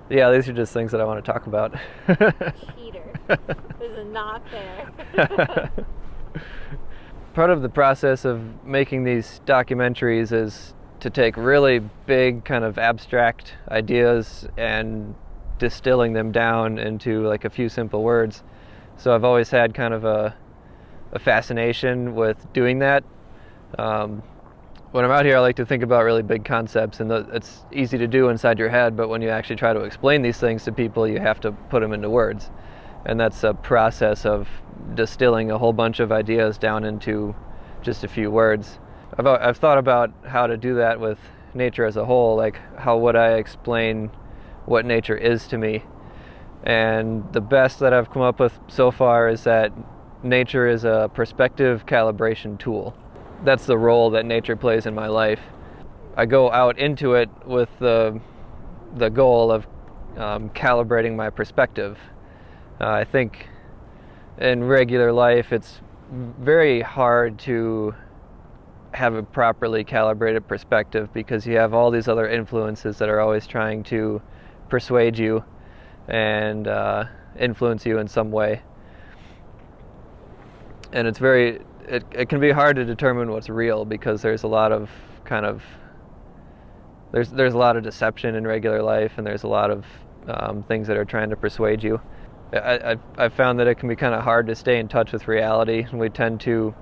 Speaker 1: Yeah, these are just things that I want to talk about.
Speaker 2: Peter, this is not fair.
Speaker 1: Part of the process of making these documentaries is to take really big kind of abstract ideas and distilling them down into like a few simple words. So I've always had kind of a fascination with doing that. When I'm out here, I like to think about really big concepts, and it's easy to do inside your head, but when you actually try to explain these things to people, you have to put them into words. And that's a process of distilling a whole bunch of ideas down into just a few words. I've thought about how to do that with nature as a whole, like how would I explain what nature is to me? And the best that I've come up with so far is that nature is a perspective calibration tool. That's the role that nature plays in my life. I go out into it with the goal of calibrating my perspective. I think in regular life it's very hard to have a properly calibrated perspective, because you have all these other influences that are always trying to persuade you and influence you in some way. And it can be hard to determine what's real, because there's a lot of there's a lot of deception in regular life, and there's a lot of things that are trying to persuade you. I've found that it can be kind of hard to stay in touch with reality, and we tend to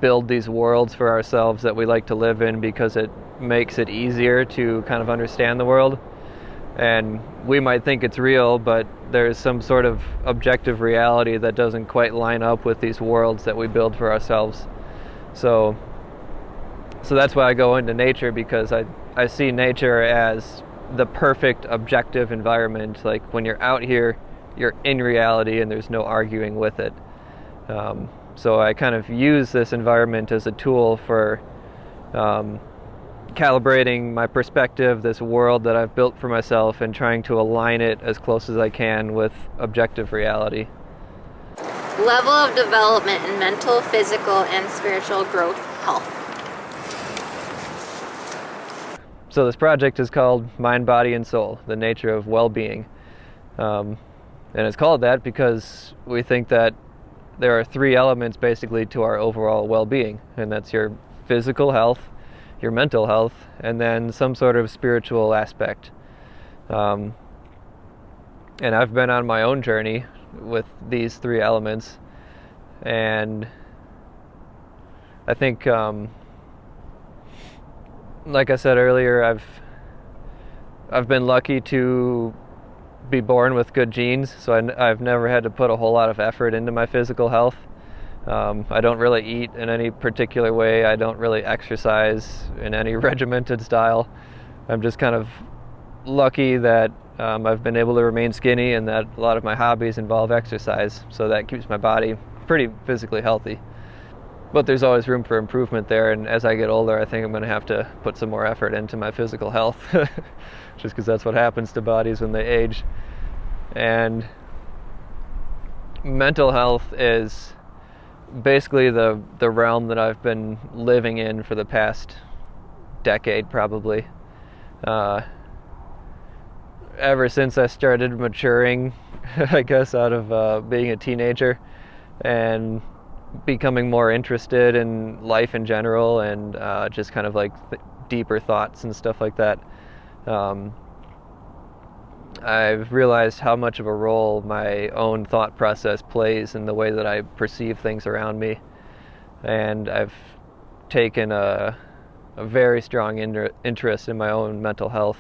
Speaker 1: build these worlds for ourselves that we like to live in because it makes it easier to kind of understand the world. And we might think it's real, but there's some sort of objective reality that doesn't quite line up with these worlds that we build for ourselves. So that's why I go into nature, because I see nature as the perfect objective environment. Like when you're out here, you're in reality and there's no arguing with it. So I kind of use this environment as a tool for calibrating my perspective, this world that I've built for myself, and trying to align it as close as I can with objective reality.
Speaker 2: Level of development in mental, physical, and spiritual growth health.
Speaker 1: So this project is called Mind, Body, and Soul, the Nature of Well-Being. And it's called that because we think that there are three elements basically to our overall well-being, and that's your physical health, your mental health, and then some sort of spiritual aspect. And I've been on my own journey with these three elements. And I think, like I said earlier, I've been lucky to be born with good genes, so I've never had to put a whole lot of effort into my physical health. I don't really eat in any particular way. I don't really exercise in any regimented style. I'm just kind of lucky that I've been able to remain skinny, and that a lot of my hobbies involve exercise, so that keeps my body pretty physically healthy. But there's always room for improvement there, and as I get older, I think I'm going to have to put some more effort into my physical health, just because that's what happens to bodies when they age. And mental health is basically the realm that I've been living in for the past decade, probably. Ever since I started maturing, I guess, out of being a teenager, and becoming more interested in life in general, and just kind of like deeper thoughts and stuff like that. I've realized how much of a role my own thought process plays in the way that I perceive things around me, and I've taken a very strong interest in my own mental health.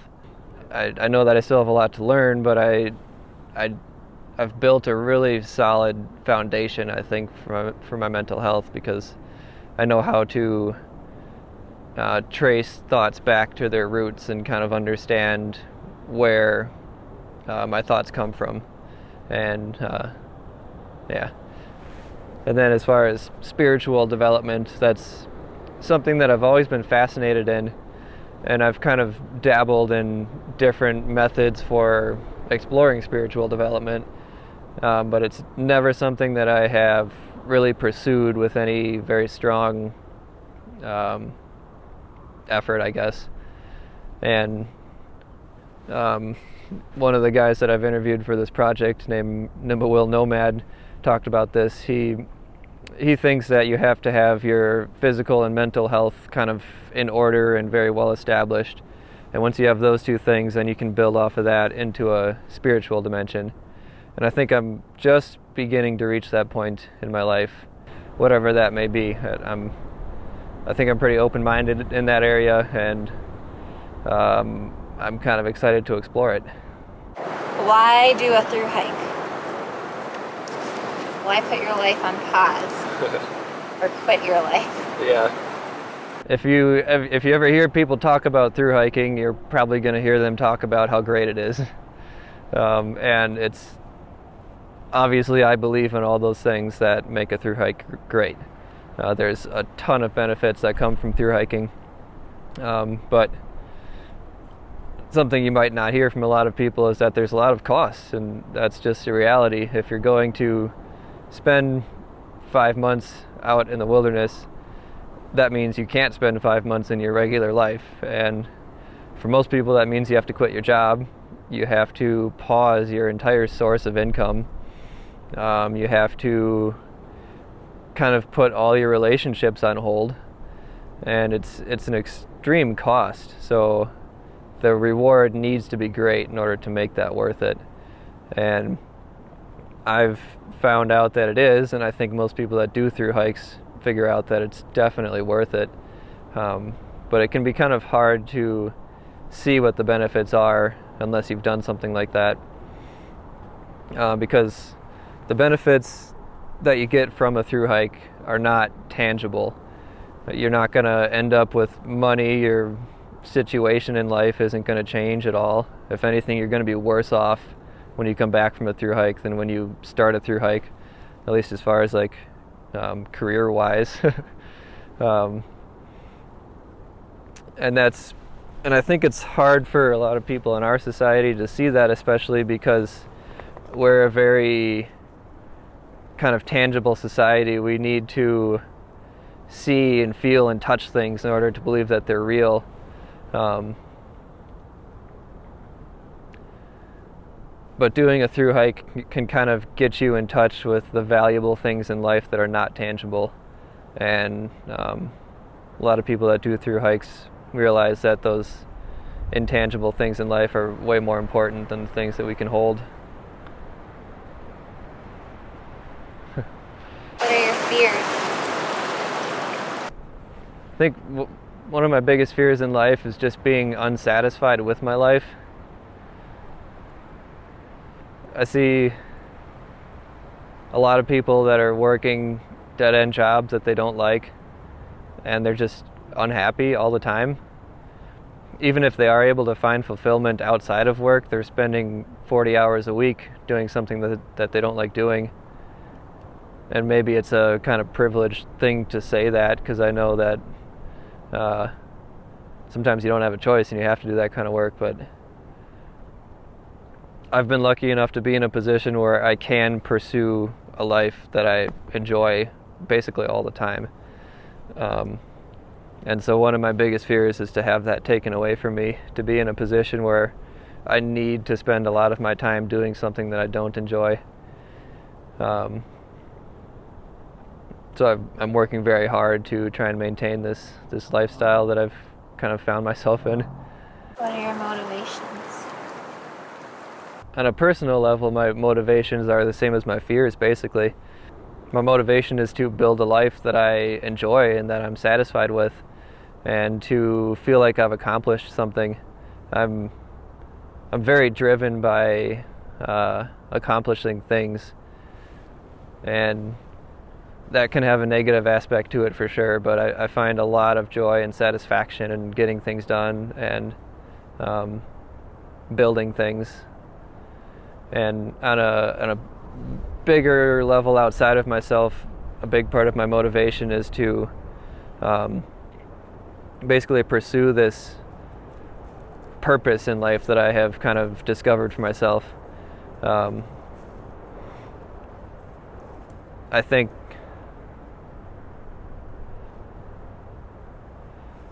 Speaker 1: I know that I still have a lot to learn, but I've built a really solid foundation, I think, for my mental health, because I know how to trace thoughts back to their roots and kind of understand where my thoughts come from. And yeah. And then as far as spiritual development, that's something that I've always been fascinated in, and I've kind of dabbled in different methods for exploring spiritual development. But it's never something that I have really pursued with any very strong effort, I guess. And one of the guys that I've interviewed for this project, named Nimbawill Nomad, talked about this. He thinks that you have to have your physical and mental health kind of in order and very well established. And once you have those two things, then you can build off of that into a spiritual dimension. And I think I'm just beginning to reach that point in my life, whatever that may be. I think I'm pretty open-minded in that area, and I'm kind of excited to explore it.
Speaker 2: Why do a through hike? Why put your life on pause? Or quit your life?
Speaker 1: Yeah. If you ever hear people talk about through hiking, you're probably going to hear them talk about how great it is. And it's obviously, I believe in all those things that make a through hike great. There's a ton of benefits that come from through hiking, but something you might not hear from a lot of people is that there's a lot of costs, and that's just a reality. If you're going to spend 5 months out in the wilderness, that means you can't spend 5 months in your regular life. And for most people, that means you have to quit your job. You have to pause your entire source of income. You have to kind of put all your relationships on hold. And it's an extreme cost. So the reward needs to be great in order to make that worth it. And I've found out that it is, and I think most people that do through hikes figure out that it's definitely worth it. But it can be kind of hard to see what the benefits are unless you've done something like that. Because the benefits that you get from a through hike are not tangible. You're not going to end up with money. Your situation in life isn't going to change at all. If anything, you're going to be worse off when you come back from a through hike than when you start a through hike, at least as far as like career-wise. And I think it's hard for a lot of people in our society to see that, especially because we're a very kind of tangible society. We need to see and feel and touch things in order to believe that they're real. But doing a through hike can kind of get you in touch with the valuable things in life that are not tangible. And a lot of people that do through hikes realize that those intangible things in life are way more important than the things that we can hold.
Speaker 2: fears?
Speaker 1: I think one of my biggest fears in life is just being unsatisfied with my life. I see a lot of people that are working dead-end jobs that they don't like, and they're just unhappy all the time. Even if they are able to find fulfillment outside of work, they're spending 40 hours a week doing something that they don't like doing. And maybe it's a kind of privileged thing to say that, because I know that sometimes you don't have a choice and you have to do that kind of work, but I've been lucky enough to be in a position where I can pursue a life that I enjoy basically all the time. And so one of my biggest fears is to have that taken away from me, to be in a position where I need to spend a lot of my time doing something that I don't enjoy. So I'm working very hard to try and maintain this lifestyle that I've kind of found myself in.
Speaker 2: What are your motivations?
Speaker 1: On a personal level, my motivations are the same as my fears, basically. My motivation is to build a life that I enjoy and that I'm satisfied with, and to feel like I've accomplished something. I'm very driven by accomplishing things, and that can have a negative aspect to it for sure, but I find a lot of joy and satisfaction in getting things done and building things. And on a bigger level outside of myself, a big part of my motivation is to basically pursue this purpose in life that I have kind of discovered for myself. I think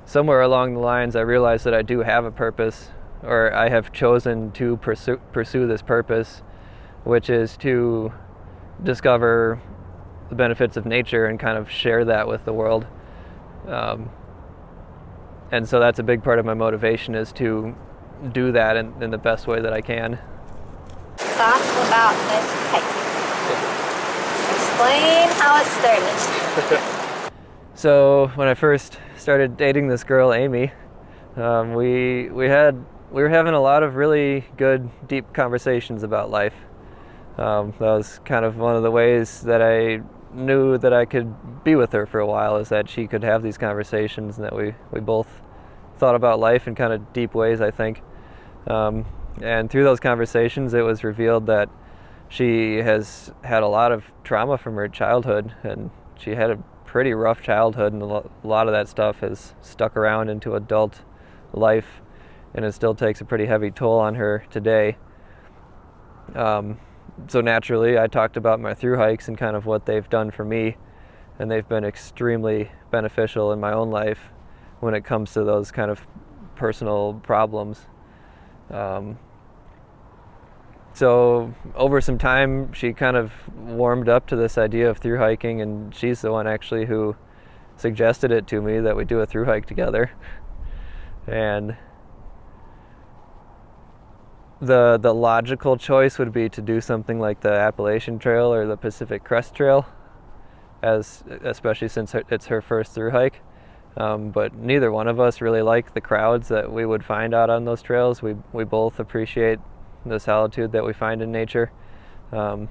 Speaker 1: somewhere along the lines I realized that I do have a purpose, or I have chosen to pursue this purpose, which is to discover the benefits of nature and kind of share that with the world. And so that's a big part of my motivation, is to do that in the best way that I can.
Speaker 2: Thoughts about this hike? Explain how it started.
Speaker 1: So when I first started dating this girl, Amy, we were having a lot of really good, deep conversations about life. That was kind of one of the ways that I knew that I could be with her for a while, is that she could have these conversations, and that we both thought about life in kind of deep ways, I think. And through those conversations, it was revealed that she has had a lot of trauma from her childhood, and she had a pretty rough childhood, and a lot of that stuff has stuck around into adult life, and it still takes a pretty heavy toll on her today. So naturally, I talked about my thru hikes and kind of what they've done for me, and they've been extremely beneficial in my own life when it comes to those kind of personal problems. So over some time, she kind of warmed up to this idea of thru hiking, and she's the one actually who suggested it to me, that we do a thru hike together. And the logical choice would be to do something like the Appalachian Trail or the Pacific Crest Trail, especially since it's her first thru hike. But neither one of us really like the crowds that we would find out on those trails. We both appreciate the solitude that we find in nature. So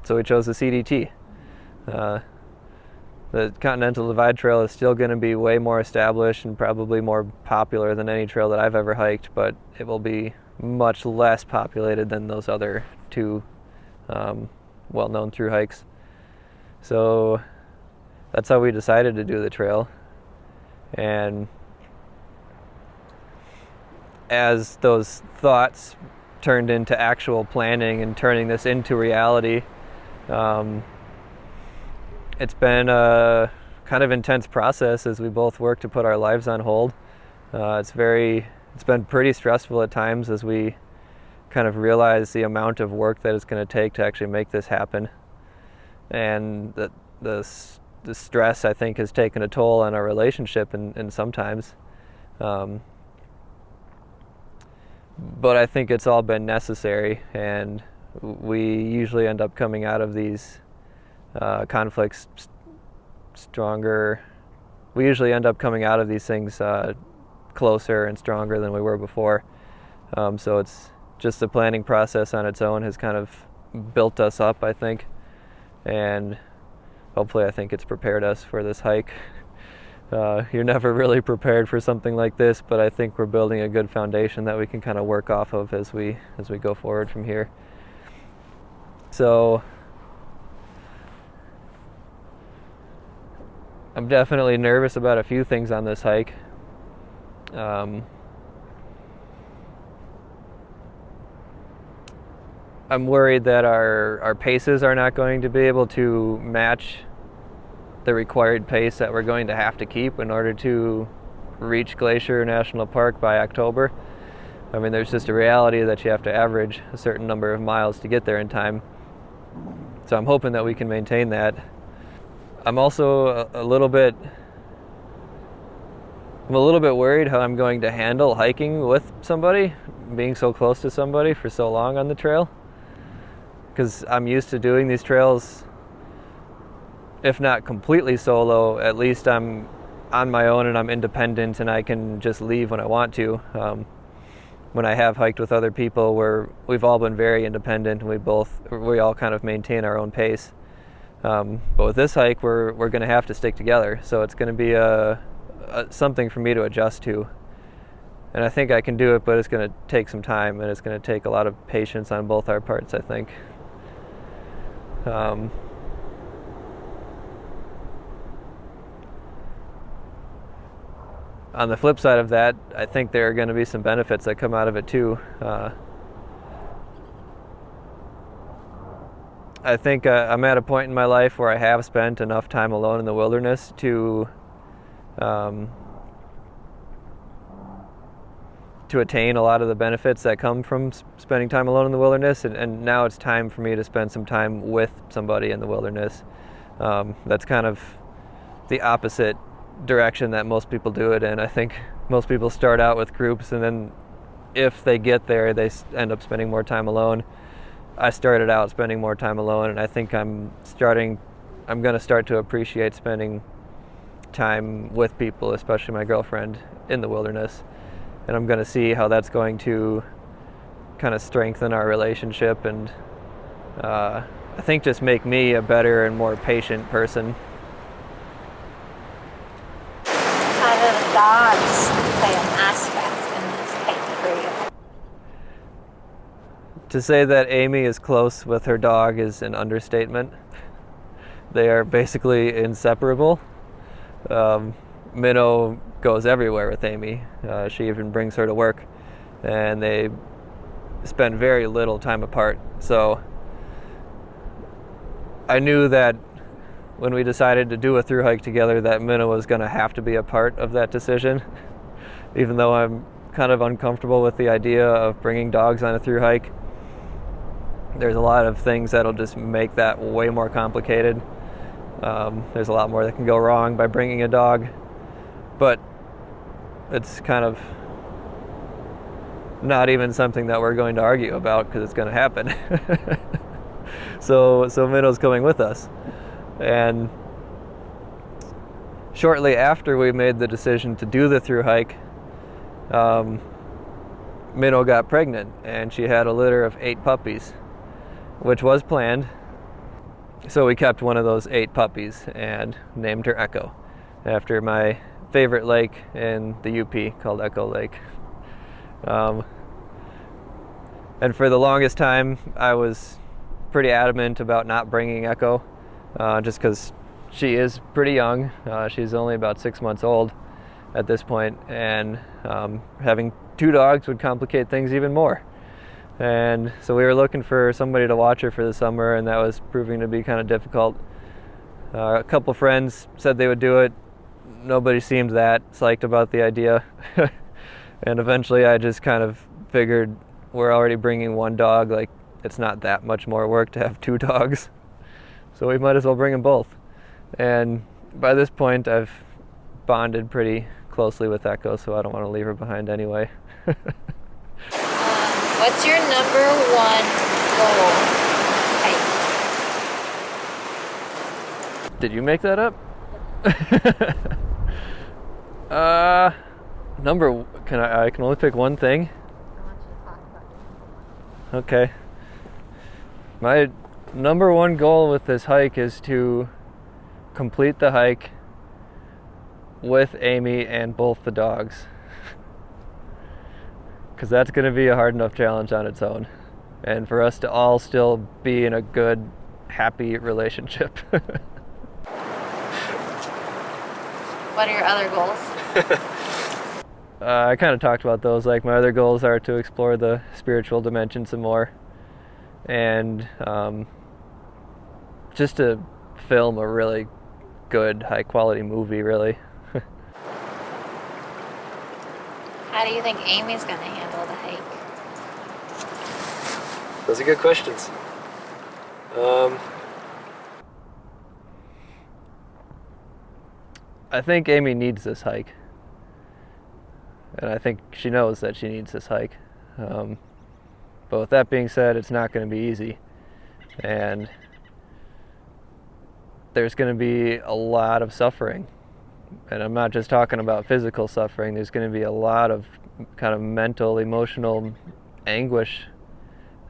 Speaker 1: we chose the CDT. The Continental Divide Trail is still going to be way more established and probably more popular than any trail that I've ever hiked, but it will be much less populated than those other two well-known thru hikes. So that's how we decided to do the trail. And as those thoughts turned into actual planning and turning this into reality, it's been a kind of intense process as we both work to put our lives on hold. It's been pretty stressful at times as we kind of realize the amount of work that it's going to take to actually make this happen. And the stress, I think, has taken a toll on our relationship and sometimes. But I think it's all been necessary, and we usually end up coming out of these conflicts stronger. We usually end up coming out of these things closer and stronger than we were before. So it's just the planning process on its own has kind of built us up, I think. And hopefully I think it's prepared us for this hike. You're never really prepared for something like this, but I think we're building a good foundation that we can kind of work off of as we go forward from here. So I'm definitely nervous about a few things on this hike. I'm worried that our paces are not going to be able to match the required pace that we're going to have to keep in order to reach Glacier National Park by October. I mean, there's just a reality that you have to average a certain number of miles to get there in time. So I'm hoping that we can maintain that. I'm also a little bit worried how I'm going to handle hiking with somebody, being so close to somebody for so long on the trail. Because I'm used to doing these trails, if not completely solo, at least I'm on my own and I'm independent and I can just leave when I want to. When I have hiked with other people, we've all been very independent and we all kind of maintain our own pace. But with this hike, we're going to have to stick together, so it's going to be something for me to adjust to. And I think I can do it, but it's going to take some time and it's going to take a lot of patience on both our parts, I think. On the flip side of that, I think there are going to be some benefits that come out of it too. I think I'm at a point in my life where I have spent enough time alone in the wilderness to attain a lot of the benefits that come from spending time alone in the wilderness, and now it's time for me to spend some time with somebody in the wilderness. That's kind of the opposite direction that most people do it in. I think most people start out with groups, and then if they get there, they end up spending more time alone. I started out spending more time alone, and I think I'm going to start to appreciate spending time with people, especially my girlfriend, in the wilderness. And I'm going to see how that's going to kind of strengthen our relationship and I think just make me a better and more patient person.
Speaker 2: How do the dogs play an aspect in this hike for you?
Speaker 1: To say that Amy is close with her dog is an understatement. They are basically inseparable. Minnow goes everywhere with Amy. She even brings her to work, and they spend very little time apart. So I knew that when we decided to do a thru hike together that Minnow was going to have to be a part of that decision, even though I'm kind of uncomfortable with the idea of bringing dogs on a thru hike. There's a lot of things that'll just make that way more complicated. There's a lot more that can go wrong by bringing a dog, but it's kind of not even something that we're going to argue about because it's going to happen. So Minnow's coming with us. And shortly after we made the decision to do the thru hike, Minnow got pregnant, and she had a litter of 8 puppies, which was planned. So we kept one of those 8 puppies and named her Echo, after my favorite lake in the UP called Echo Lake. And for the longest time, I was pretty adamant about not bringing Echo, just because she is pretty young. She's only about 6 months old at this point, and having 2 dogs would complicate things even more. And so we were looking for somebody to watch her for the summer, and that was proving to be kind of difficult. A couple friends said they would do it. Nobody seemed that psyched about the idea. And eventually I just kind of figured we're already bringing 1 dog, like it's not that much more work to have 2 dogs. So we might as well bring them both. And by this point I've bonded pretty closely with Echo, so I don't want to leave her behind anyway.
Speaker 2: What's your number 1 goal in this hike?
Speaker 1: Did you make that up? I can only pick one thing?
Speaker 2: I want you to talk about it.
Speaker 1: Okay. My number one goal with this hike is to complete the hike with Amy and both the dogs. Because that's going to be a hard enough challenge on its own. And for us to all still be in a good, happy relationship.
Speaker 2: What are your other goals?
Speaker 1: I kind of talked about those. Like, my other goals are to explore the spiritual dimension some more. And just to film a really good, high-quality movie, really.
Speaker 2: How do you think Amy's going to handle the hike?
Speaker 1: Those are good questions. I think Amy needs this hike. And I think she knows that she needs this hike. But with that being said, it's not going to be easy. And there's going to be a lot of suffering. And I'm not just talking about physical suffering. There's going to be a lot of kind of mental, emotional anguish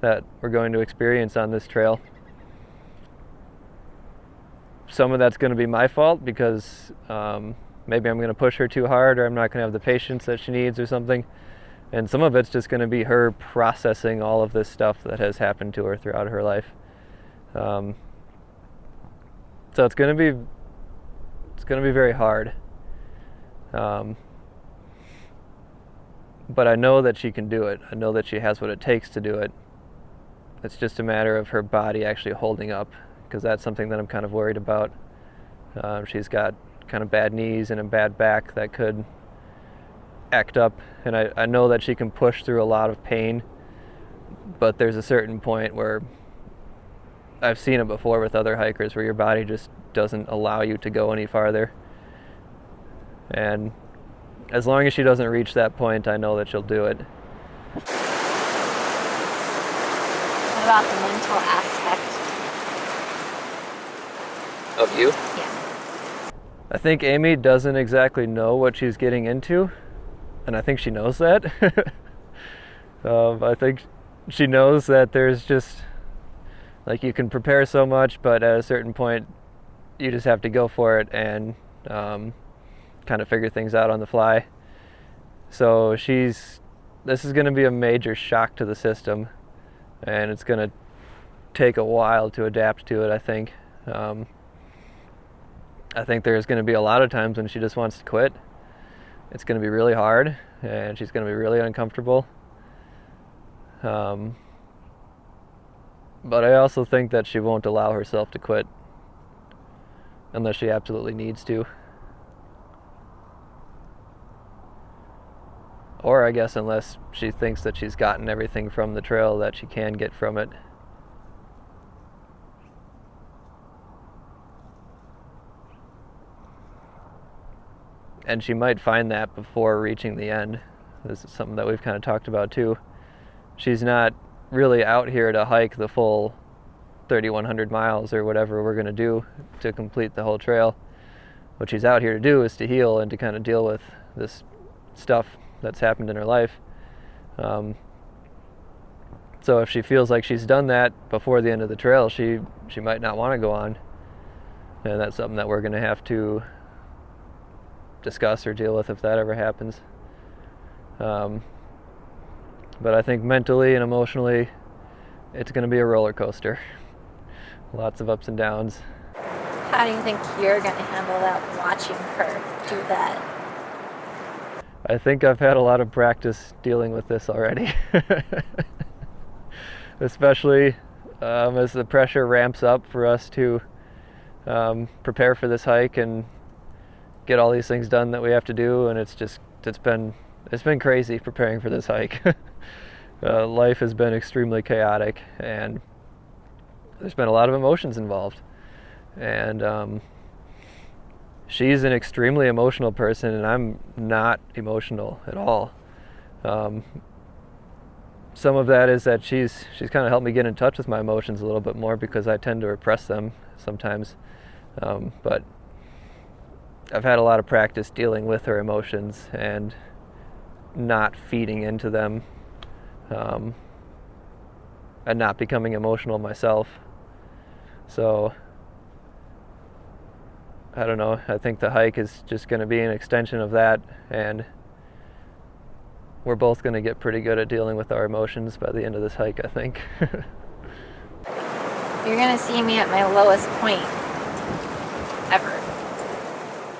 Speaker 1: that we're going to experience on this trail. Some of that's going to be my fault because maybe I'm going to push her too hard, or I'm not going to have the patience that she needs or something. And some of it's just going to be her processing all of this stuff that has happened to her throughout her life. So it's going to be very hard. But I know that she can do it. I know that she has what it takes to do it. It's just a matter of her body actually holding up, because that's something that I'm kind of worried about. She's got kind of bad knees and a bad back that could act up, and I know that she can push through a lot of pain, but there's a certain point where I've seen it before with other hikers where your body just doesn't allow you to go any farther. And as long as she doesn't reach that point, I know that she'll do it.
Speaker 2: What about the mental aspect?
Speaker 1: Of you?
Speaker 2: Yeah.
Speaker 1: I think Amy doesn't exactly know what she's getting into, and I think she knows that. I think she knows that there's just, like, you can prepare so much, but at a certain point, you just have to go for it and kind of figure things out on the fly. So this is going to be a major shock to the system, and it's going to take a while to adapt to it, I think. I think there's going to be a lot of times when she just wants to quit. It's going to be really hard, and she's going to be really uncomfortable. But I also think that she won't allow herself to quit unless she absolutely needs to. Or I guess unless she thinks that she's gotten everything from the trail that she can get from it. And she might find that before reaching the end. This is something that we've kind of talked about too. She's not really out here to hike the full 3,100 miles or whatever we're going to do to complete the whole trail. What she's out here to do is to heal and to kind of deal with this stuff that's happened in her life. So if she feels like she's done that before the end of the trail, she might not want to go on. And that's something that we're going to have to discuss or deal with if that ever happens. But I think mentally and emotionally, it's going to be a roller coaster. Lots of ups and downs.
Speaker 2: How do you think you're going to handle that, watching her do that?
Speaker 1: I think I've had a lot of practice dealing with this already. Especially as the pressure ramps up for us to prepare for this hike and get all these things done that we have to do, and it's been crazy preparing for this hike. Life has been extremely chaotic, and there's been a lot of emotions involved. And she's an extremely emotional person, and I'm not emotional at all. Some of that is that she's kind of helped me get in touch with my emotions a little bit more, because I tend to repress them sometimes. But I've had a lot of practice dealing with her emotions and not feeding into them, and not becoming emotional myself. So I don't know, I think the hike is just going to be an extension of that, and we're both going to get pretty good at dealing with our emotions by the end of this hike, I think.
Speaker 2: You're going to see me at my lowest point ever.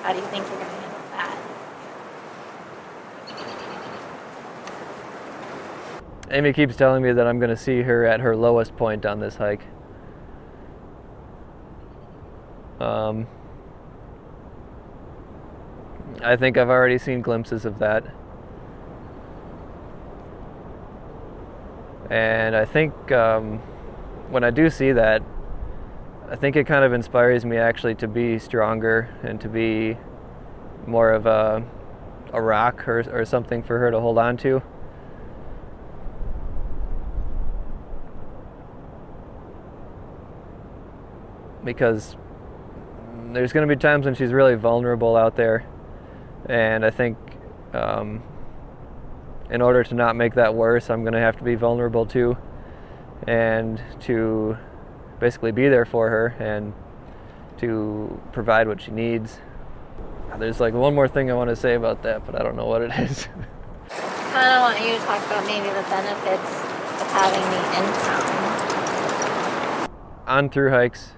Speaker 2: How do you think you're going to handle that?
Speaker 1: Amy keeps telling me that I'm going to see her at her lowest point on this hike. I think I've already seen glimpses of that. And I think when I do see that, I think it kind of inspires me actually to be stronger and to be more of a rock or something for her to hold on to. Because there's going to be times when she's really vulnerable out there, and I think in order to not make that worse, I'm going to have to be vulnerable too, and to basically be there for her and to provide what she needs. There's like one more thing I want to say about that, but I don't know what it is.
Speaker 2: I kind of want you to talk about maybe the benefits of having me in town.
Speaker 1: On through hikes,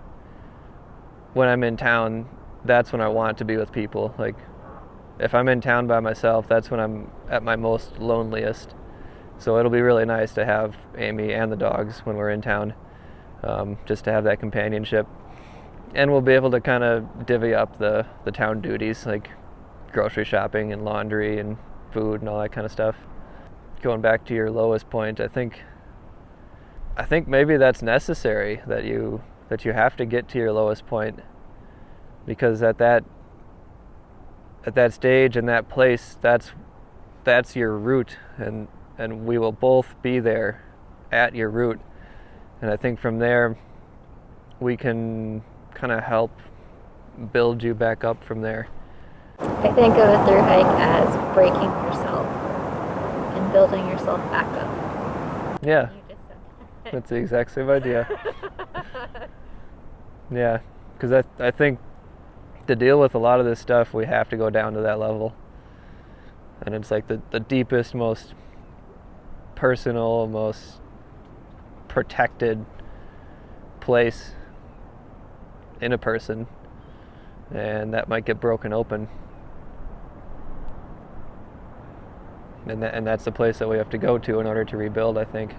Speaker 1: when I'm in town, that's when I want to be with people. Like, if I'm in town by myself, that's when I'm at my most loneliest. So it'll be really nice to have Amy and the dogs when we're in town, just to have that companionship. And we'll be able to kind of divvy up the town duties, like grocery shopping and laundry and food and all that kind of stuff. Going back to your lowest point, I think maybe that's necessary, that you have to get to your lowest point, because at that stage and that place, that's your root, and we will both be there at your root. And I think from there we can kind of help build you back up from there.
Speaker 2: I think of a through hike as breaking yourself and building yourself back up.
Speaker 1: Yeah, that's the exact same idea. Yeah, because I think to deal with a lot of this stuff, we have to go down to that level. And it's like the deepest, most personal, most protected place in a person. And that might get broken open. And that's the place that we have to go to in order to rebuild, I think.